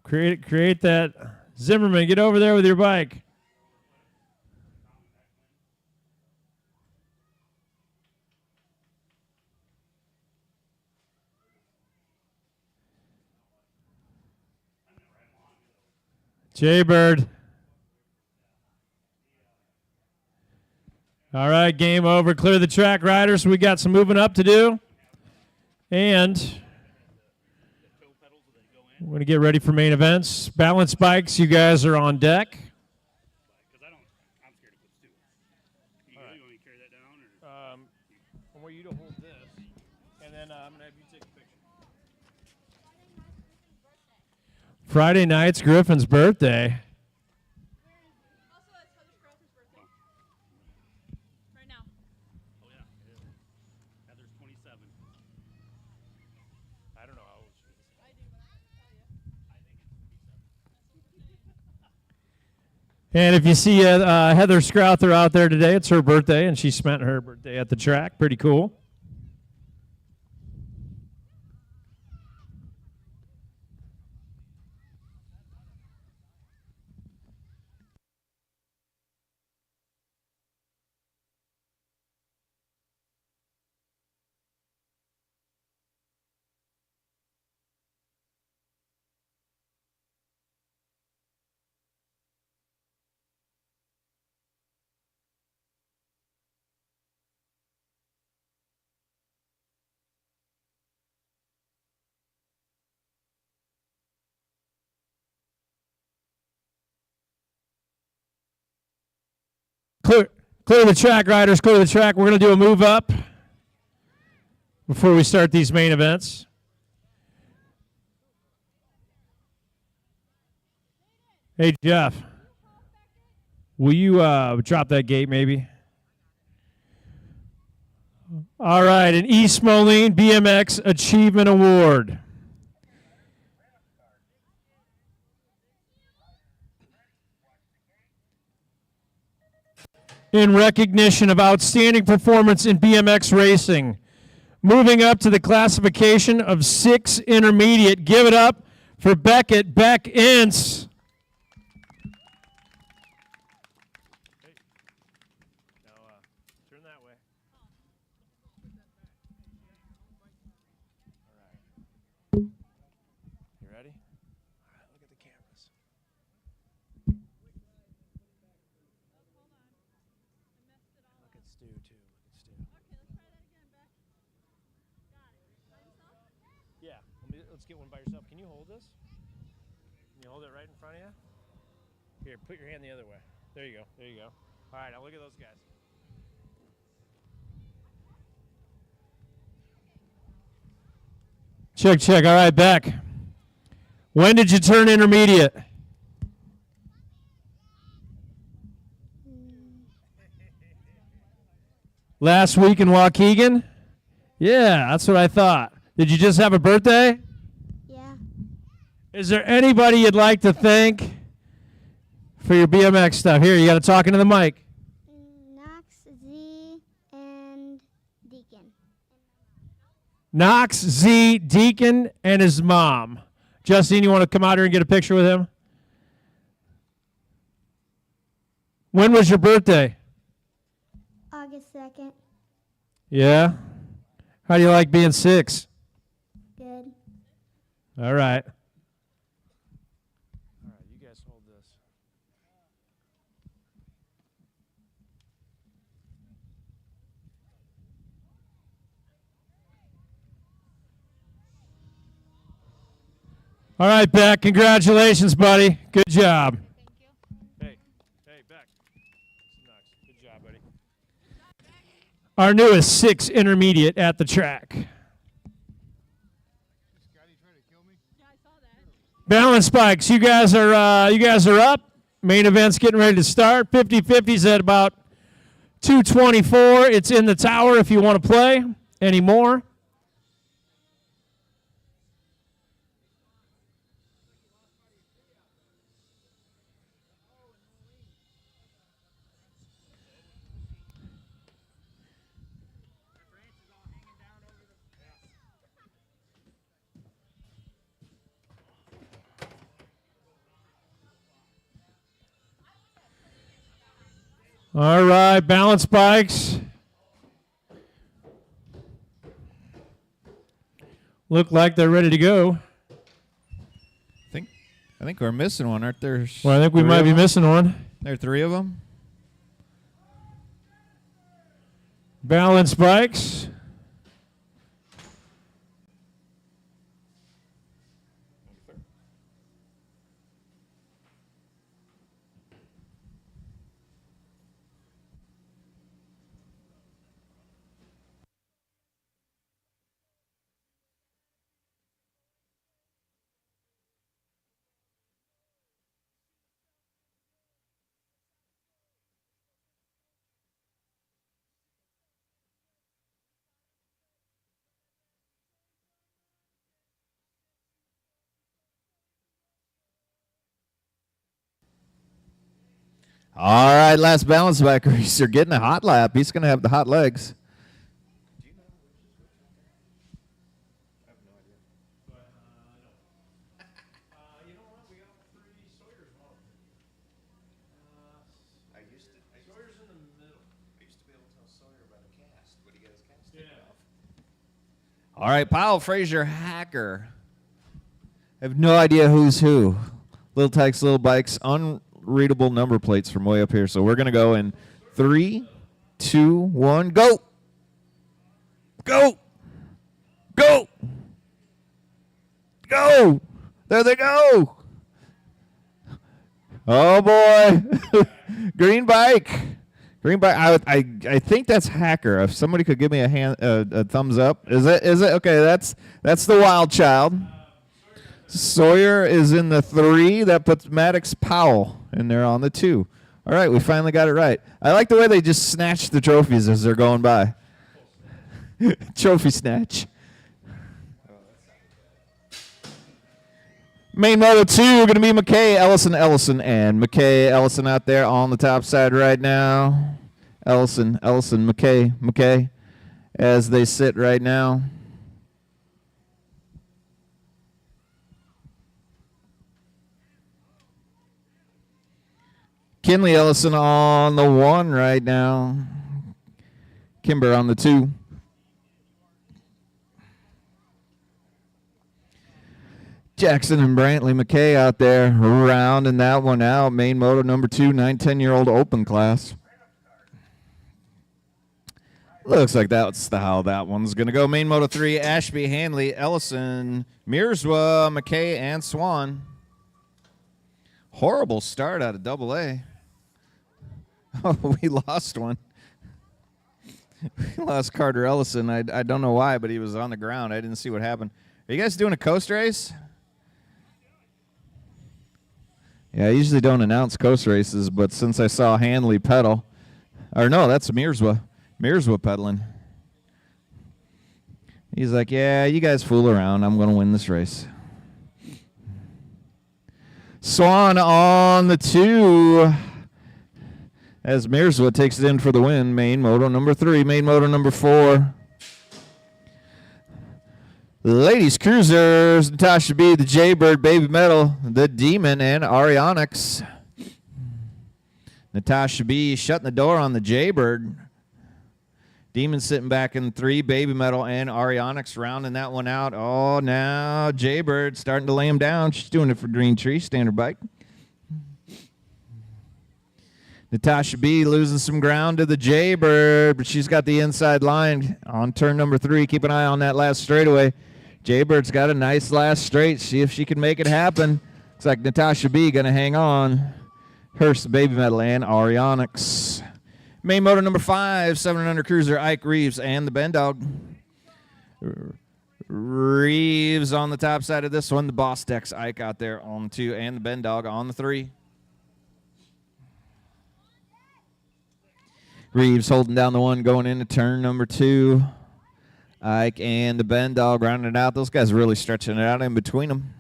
Create that. Zimmerman, get over there with your bike. Jaybird. All right, game over. Clear the track, riders. We got some moving up to do. And we're going to get ready for main events. Balance bikes, you guys are on deck. I want you to hold this, and then I'm going to have you take a picture. Friday night's Griffin's birthday. And if you see Heather Scrouther out there today, it's her birthday, and she spent her birthday at the track. Pretty cool. Clear the track, riders. Clear the track. We're going to do a move up before we start these main events. Hey, Jeff, will you drop that gate maybe? All right, an East Moline BMX Achievement Award. In recognition of outstanding performance in BMX racing. Moving up to the classification of 6 intermediate. Give it up for Beckett Beck Ince. Turn that way. All right. You ready? All right, look at the cameras. Stu, too. Look at Stu. Okay, let's try that again, Beck. Got it. By yourself? Yeah, let's get one by yourself. Can you hold this? Can you hold it right in front of you? Here, put your hand the other way. There you go. There you go. All right, now look at those guys. Check, check. All right, Beck. When did you turn intermediate? Last week in Waukegan? Yeah, that's what I thought. Did you just have a birthday? Yeah. Is there anybody you'd like to thank for your BMX stuff? Here, you got to talk into the mic. Knox, Z, and Deacon. Knox, Z, Deacon, and his mom. Justine, you want to come out here and get a picture with him? When was your birthday? August 2nd. Yeah? How do you like being 6? Good. All right. All right, you guys hold this. All right, Beck. Congratulations, buddy. Good job. Hey, Beck. Good job, buddy. Our newest 6 intermediate at the track. Balance spikes. You guys are up. Main event's getting ready to start. 50-50's at about 224. It's in the tower if you want to play anymore. All right, balance bikes. Look like they're ready to go. I think we're missing one, aren't there? Well, I think we might be missing one. There are 3 of them. Balance bikes. All right, last balance bike racer getting a hot lap. He's going to have the hot legs. All right, Powell, Frazier, Hacker. I have no idea who's who. Little Tykes, Little Bikes, unreadable number plates from way up here. So we're going to go in 3, 2, 1, go. Go. Go. Go. There they go. Oh, boy. Green bike. Green bike. I think that's Hacker. If somebody could give me a thumbs up. Is it? Okay, that's the wild child. Sawyer is in the 3. That puts Maddox Powell in there on the 2. All right, we finally got it right. I like the way they just snatch the trophies as they're going by. Trophy snatch. Main moto 2 going to be McKay, Ellison, and McKay, Ellison out there on the top side right now. Ellison, McKay, as they sit right now. Kinley Ellison on the 1 right now. Kimber on the 2. Jackson and Brantley McKay out there rounding that one out. Main moto number 2, 9-10-year-old open class. Looks like that's how that one's going to go. Main moto 3, Ashby, Hanley, Ellison, Mirswa, McKay, and Swan. Horrible start out of AA. Oh, we lost one. We lost Carter Ellison. I don't know why, but he was on the ground. I didn't see what happened. Are you guys doing a coast race? Yeah, I usually don't announce coast races, but since I saw Hanley pedal, or no, that's Mirswa pedaling. He's like, yeah, you guys fool around. I'm going to win this race. Swan on the 2. As Mearswood takes it in for the win. Main moto number 3, main moto number 4. Ladies Cruisers, Natasha B, the Jaybird, Baby Metal, the Demon, and Arionyx. Natasha B shutting the door on the Jaybird. Demon sitting back in 3, Baby Metal, and Arionyx rounding that one out. Oh, now Jaybird starting to lay him down. She's doing it for Green Tree, standard bike. Natasha B losing some ground to the Jaybird, but she's got the inside line on turn number 3. Keep an eye on that last straightaway. Jaybird's got a nice last straight. See if she can make it happen. Looks like Natasha B going to hang on. Hearst, Baby Metal, and Arionyx. Main motor number 5, 700 cruiser, Ike Reeves, and the Ben Dog. Reeves on the top side of this one. The Boss Dex Ike out there on the 2, and the Ben Dog on the 3. Reeves holding down the 1 going into turn number 2. Ike and the Ben Dog rounding it out. Those guys really stretching it out in between them.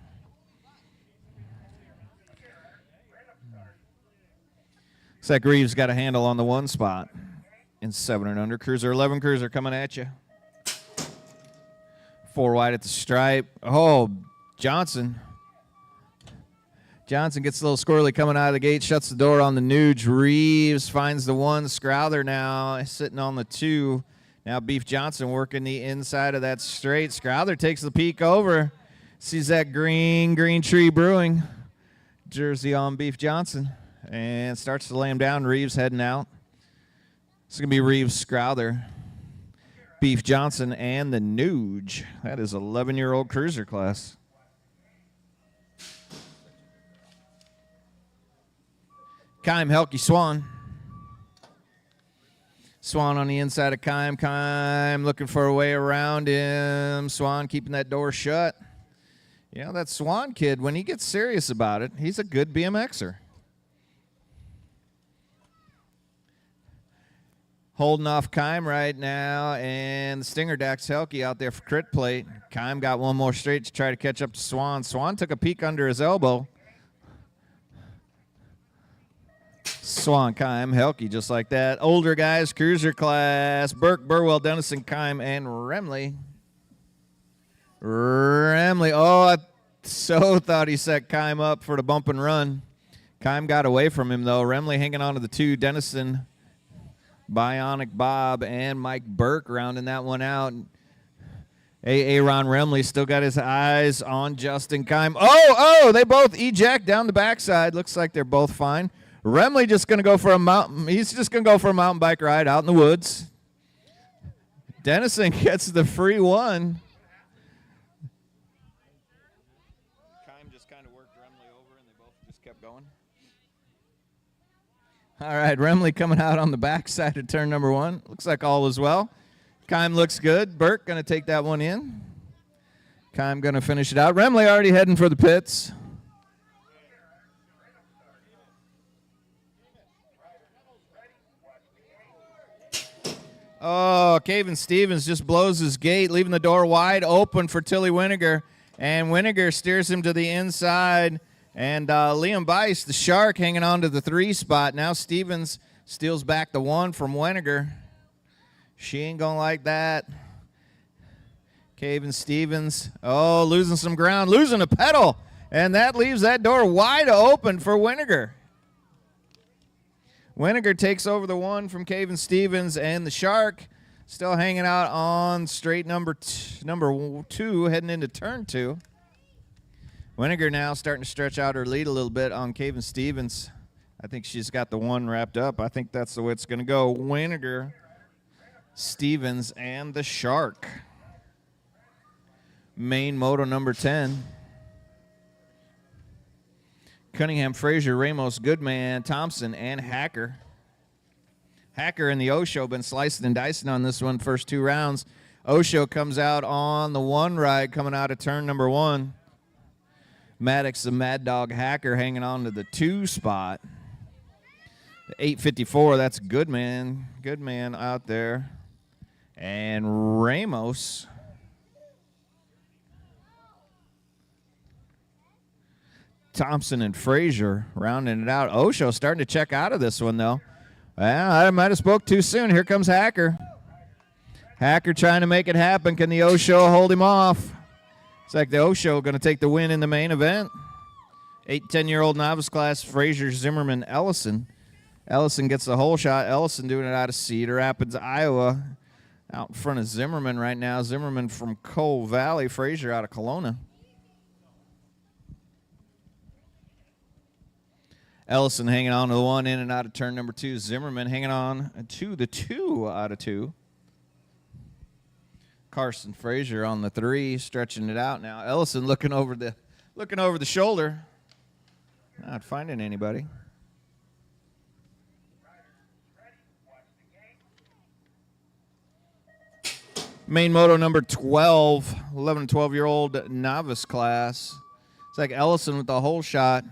Looks like Reeves got a handle on the 1 spot in 7 under. Cruiser 11 cruiser coming at you. 4 wide at the stripe. Oh, Johnson. Johnson gets a little squirrely coming out of the gate, shuts the door on the Nuge. Reeves finds the 1. Scrowther now sitting on the 2. Now Beef Johnson working the inside of that straight. Scrowther takes the peek over. Sees that green Tree Brewing jersey on Beef Johnson. And starts to lay him down. Reeves heading out. It's going to be Reeves, Scrowther, Beef Johnson, and the Nuge. That is 11-year-old cruiser class. Kime, Helke, Swan. Swan on the inside of Kime. Kime looking for a way around him. Swan keeping that door shut. You know, that Swan kid, when he gets serious about it, he's a good BMXer. Holding off Kime right now, and the Stinger Dax Helke out there for crit plate. Kime got 1 more straight to try to catch up to Swan. Swan took a peek under his elbow. Swan, Kime, Helke, just like that. Older guys, cruiser class. Burke, Burwell, Dennison, Kime, and Remley. Oh, I so thought he set Kime up for the bump and run. Kime got away from him, though. Remley hanging on to the 2. Dennison, Bionic Bob, and Mike Burke rounding that one out. Aaron Remley still got his eyes on Justin Kime. Oh, they both eject down the backside. Looks like they're both fine. Remley just going to go for a mountain. He's just going to go for a mountain bike ride out in the woods. Dennison gets the free 1. Kime just kind of worked Remley over, and they both just kept going. All right, Remley coming out on the backside of turn number 1. Looks like all is well. Kime looks good. Burke going to take that one in. Kime going to finish it out. Remley already heading for the pits. Oh, Caven Stevens just blows his gate, leaving the door wide open for Tilly Winiger. And Winiger steers him to the inside. And Liam Bice, the Shark, hanging on to the 3 spot. Now Stevens steals back the 1 from Winiger. She ain't going to like that. Caven Stevens, losing some ground, losing a pedal. And that leaves that door wide open for Winiger. Winiger takes over the 1 from Caven Stevens, and the Shark still hanging out on straight number 2, heading into turn 2. Winiger now starting to stretch out her lead a little bit on Caven Stevens. I think she's got the 1 wrapped up. I think that's the way it's going to go. Winiger, Stevens, and the Shark. Main moto number 10. Cunningham, Frazier, Ramos, Goodman, Thompson, and Hacker. Hacker and the Osho been slicing and dicing on this one first 2 rounds. Osho comes out on the 1 ride coming out of turn number 1. Maddox, the Mad Dog Hacker, hanging on to the 2 spot. The 854, that's Goodman. Goodman out there. And Ramos. Thompson and Frazier rounding it out. Osho starting to check out of this one, though. Well, I might have spoke too soon. Here comes Hacker. Hacker trying to make it happen. Can the Osho hold him off? It's like the Osho going to take the win in the main event. 8-10-year-old novice class, Frazier, Zimmerman, Ellison. Ellison gets the whole shot. Ellison doing it out of Cedar Rapids, Iowa. Out in front of Zimmerman right now. Zimmerman from Coal Valley. Frazier out of Kelowna. Ellison hanging on to the 1 in and out of turn number 2. Zimmerman hanging on to the 2 out of 2. Carson Frazier on the 3, stretching it out now. Ellison looking over the shoulder. Not finding anybody. Main moto number 12, 11 and 12-year-old novice class. It's like Ellison with the whole shot.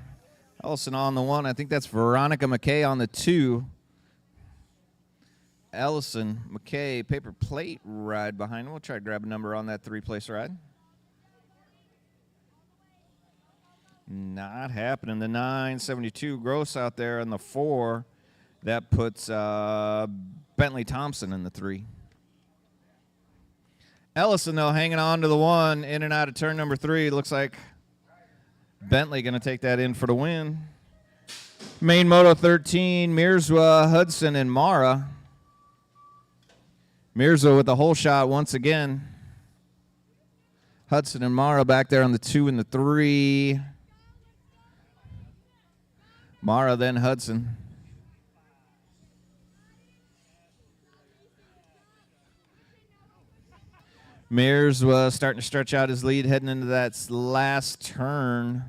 Ellison on the 1. I think that's Veronica McKay on the 2. Ellison, McKay, paper plate ride behind him. We'll try to grab a number on that 3-place ride. Not happening. The 972 Gross out there on the 4. That puts Bentley Thompson in the 3. Ellison, though, hanging on to the 1, in and out of turn number 3. Looks like Bentley going to take that in for the win. Main Moto 13, Mirzwa, Hudson, and Mara. Mirzwa with the whole shot once again. Hudson and Mara back there on the 2 and the 3. Mara, then Hudson. Mears was starting to stretch out his lead heading into that last turn.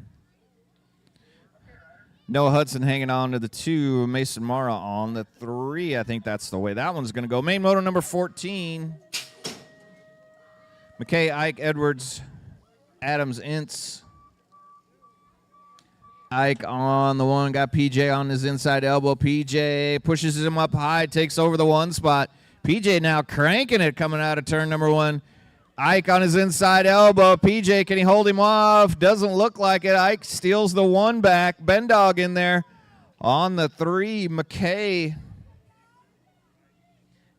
Noah Hudson hanging on to the 2. Mason Mara on the 3. I think that's the way that one's going to go. Main moto number 14. McKay, Ike, Edwards, Adams, Ince. Ike on the 1. Got PJ on his inside elbow. PJ pushes him up high. Takes over the 1 spot. PJ now cranking it coming out of turn number 1. Ike on his inside elbow. PJ, can he hold him off? Doesn't look like it. Ike steals the 1 back. Bendog in there on the 3. McKay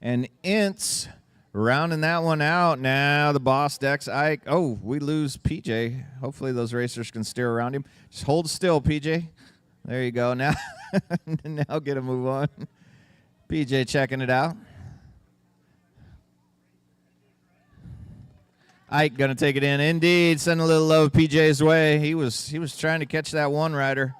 and Ince rounding that one out. Now the boss decks Ike. Oh, we lose PJ. Hopefully those racers can steer around him. Just hold still, PJ. There you go. Now, now get a move on. PJ checking it out. Ike going to take it in. Indeed, send a little love PJ's way. He was trying to catch that 1 rider.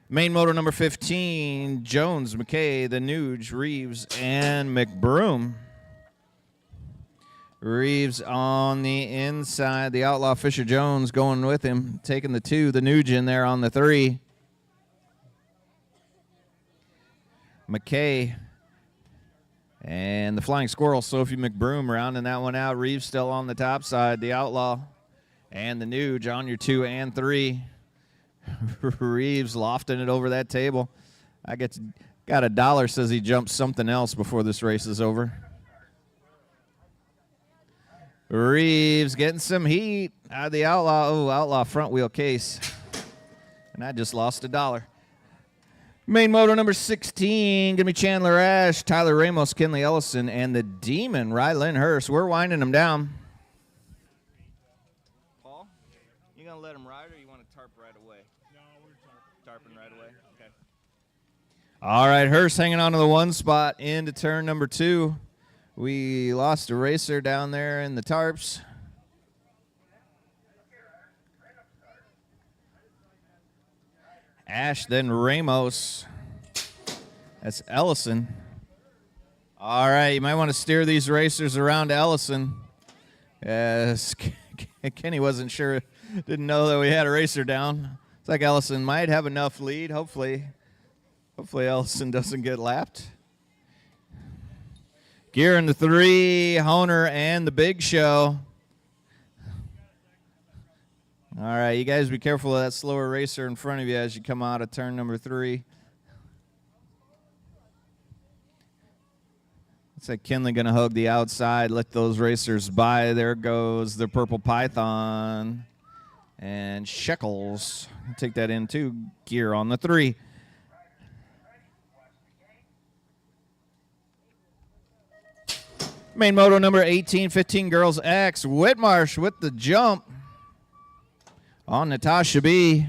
Main moto number 15, Jones, McKay, the Nuge, Reeves, and McBroom. Reeves on the inside. The Outlaw Fisher Jones going with him, taking the 2. The Nuge in there on the 3. McKay and the Flying Squirrel, Sophie McBroom, rounding that one out. Reeves still on the top side. The Outlaw and the Nuge on your 2 and 3. Reeves lofting it over that table. Got $1 says he jumps something else before this race is over. Reeves getting some heat out of the Outlaw. Oh, Outlaw front wheel case. And I just lost $1. Main moto number 16, going to be Chandler Ash, Tyler Ramos, Kinley Ellison, and the Demon, Rylan Hurst. We're winding them down. Paul, you going to let him ride or you want to tarp right away? No, we're Tarping right away? Okay. All right, Hurst hanging on to the 1 spot into turn number 2. We lost a racer down there in the tarps. Ash, then Ramos. That's Ellison. All right, you might want to steer these racers around Ellison. Yes, Kenny wasn't sure, didn't know that we had a racer down. It's like Ellison might have enough lead. Hopefully Ellison doesn't get lapped. Gear in the 3, Honer and the Big Show. All right, you guys be careful of that slower racer in front of you as you come out of turn number 3. Looks like Kinley going to hug the outside, let those racers by. There goes the Purple Python. And Shekels, take that in too. Gear on the 3. Main moto number 1815 Girls X. Whitmarsh with the jump on Natasha B.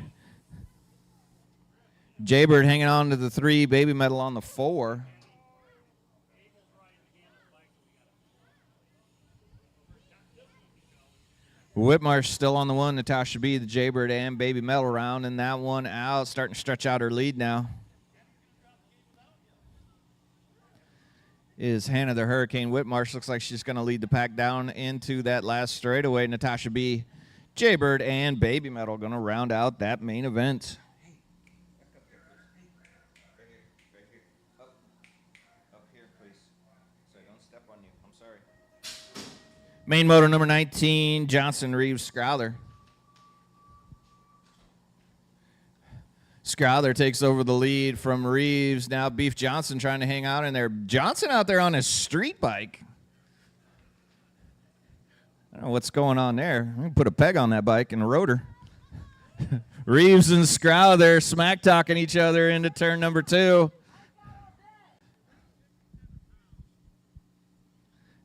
Jaybird hanging on to the 3. Baby Metal on the 4. Whitmarsh still on the 1. Natasha B, the Jaybird, and Baby Metal round, and that one out, starting to stretch out her lead now. Is Hannah the Hurricane. Whitmarsh looks like she's going to lead the pack down into that last straightaway. Natasha B, Jaybird, and Baby Metal going to round out that main event. Main motor number 19, Johnson, Reeves, Scrowther. Scrowther takes over the lead from Reeves. Now Beef Johnson trying to hang out in there. Johnson out there on his street bike. I don't know what's going on there. Let me put a peg on that bike and a rotor. Reeves and Scrowther smack talking each other into turn number 2.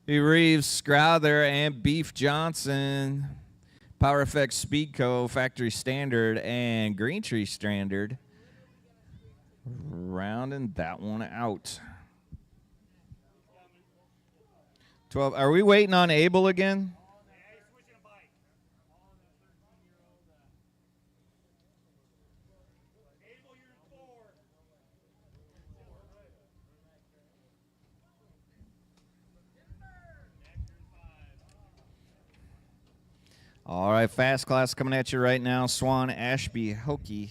Reeves, Scrowther, and Beef Johnson. Power Effects Speedco, Factory Standard, and Green Tree Standard. Rounding that one out. 12. Are we waiting on Abel again? All right, fast class coming at you right now. Swan, Ashby, Hokie.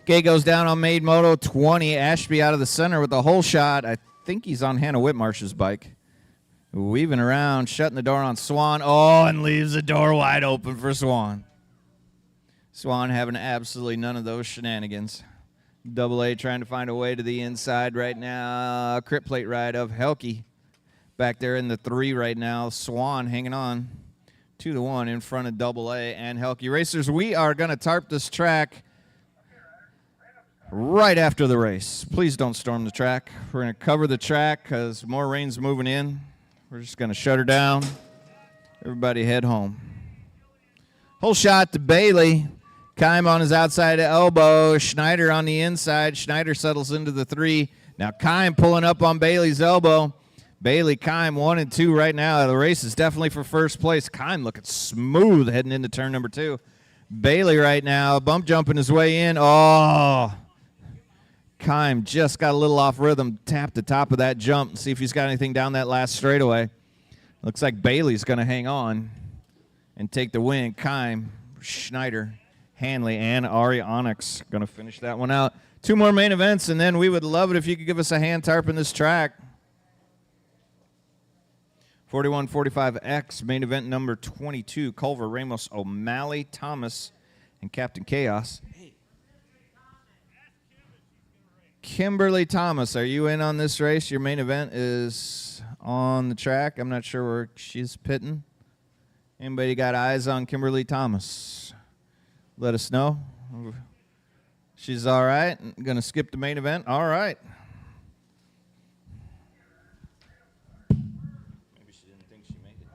Gay goes down on Maid Moto 20. Ashby out of the center with the whole shot. I think he's on Hannah Whitmarsh's bike. Weaving around, shutting the door on Swan. Oh, and leaves the door wide open for Swan. Swan having absolutely none of those shenanigans. Double A trying to find a way to the inside right now. Crit plate ride of Helke. Back there in the 3 right now. Swan hanging on 2-1 in front of Double A and Helke. Racers, we are going to tarp this track right after the race. Please don't storm the track. We're going to cover the track because more rain's moving in. We're just going to shut her down. Everybody head home. Whole shot to Bailey. Keim on his outside elbow. Schneider on the inside. Schneider settles into the 3. Now Keim pulling up on Bailey's elbow. Bailey, Keim 1 and 2 right now. The race is definitely for first place. Keim looking smooth heading into turn number 2. Bailey right now bump jumping his way in. Oh, Keim just got a little off rhythm. Tap the top of that jump and see if he's got anything down that last straightaway. Looks like Bailey's going to hang on and take the win. Keim, Schneider, Hanley, and Ari Onyx going to finish that one out. 2 more main events, and then we would love it if you could give us a hand tarp in this track. 41-45X, main event number 22, Culver, Ramos, O'Malley, Thomas, and Captain Chaos. Kimberly Thomas, are you in on this race? Your main event is on the track. I'm not sure where she's pitting. Anybody got eyes on Kimberly Thomas? Let us know. She's all right. Going to skip the main event. All right. Maybe she didn't think she'd make it.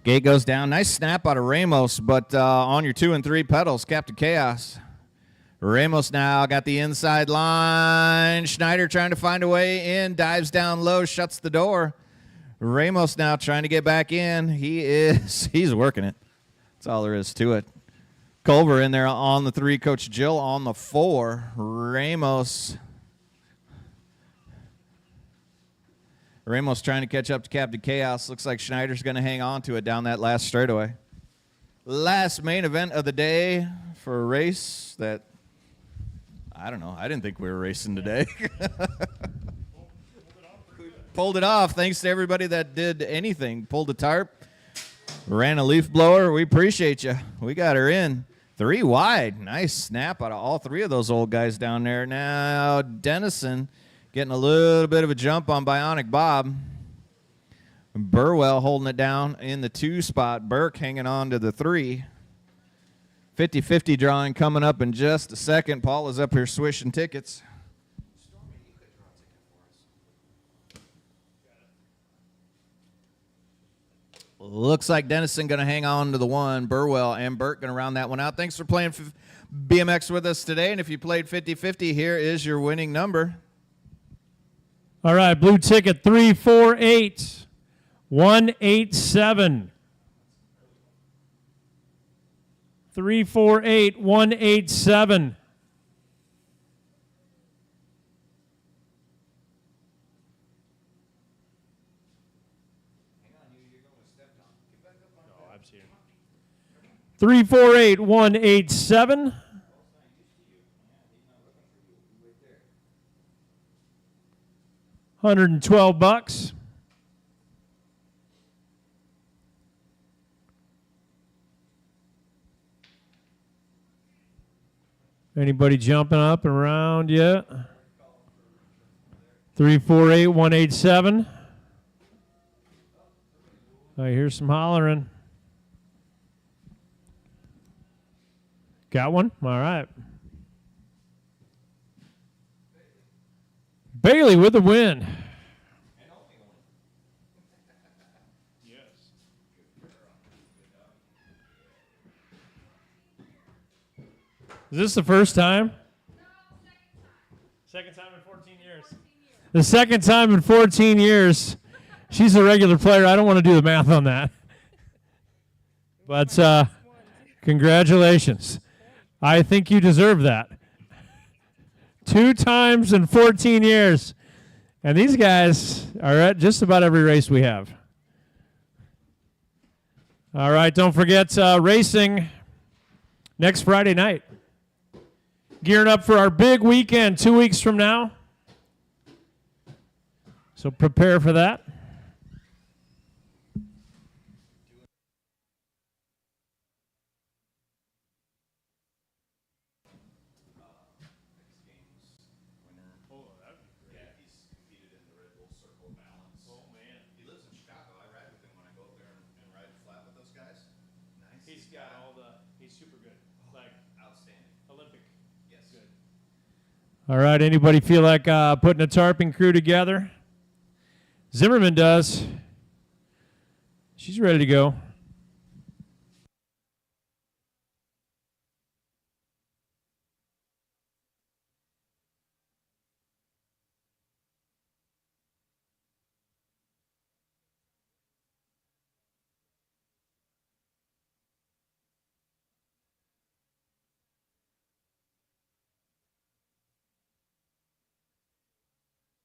Gate goes down. Nice snap out of Ramos, but on your 2 and 3 pedals, Captain Chaos. Ramos now got the inside line. Schneider trying to find a way in. Dives down low, shuts the door. Ramos now trying to get back in. He's working it. That's all there is to it. Culver in there on the 3. Coach Jill on the 4. Ramos trying to catch up to Captain Chaos. Looks like Schneider's going to hang on to it down that last straightaway. Last main event of the day for a race that, I don't know, I didn't think we were racing today. Pulled it off. Thanks to everybody that did anything. Pulled a tarp, ran a leaf blower. We appreciate you. We got her in. 3 wide. Nice snap out of all 3 of those old guys down there. Now Dennison getting a little bit of a jump on Bionic Bob. Burwell holding it down in the 2 spot. Burke hanging on to the 3. 50-50 drawing coming up in just a second. Paul is up here swishing tickets. Looks like Dennison going to hang on to the 1. Burwell and Burke going to round that one out. Thanks for playing BMX with us today. And if you played 50-50, here is your winning number. All right, blue ticket 348-187. 348-187. No, I'm seeing. 348-187. $112. Anybody jumping up and around yet? 348-187. I hear some hollering. Got one? All right. Bailey with the win. Is this the first time? No, Second time in 14 years. The second time in 14 years. She's a regular player. I don't want to do the math on that. But congratulations. I think you deserve that. 2 times in 14 years. And these guys are at just about every race we have. All right, don't forget racing next Friday night. Gearing up for our big weekend 2 weeks from now. So prepare for that. All right, anybody feel like putting a tarping crew together? Zimmerman does. She's ready to go.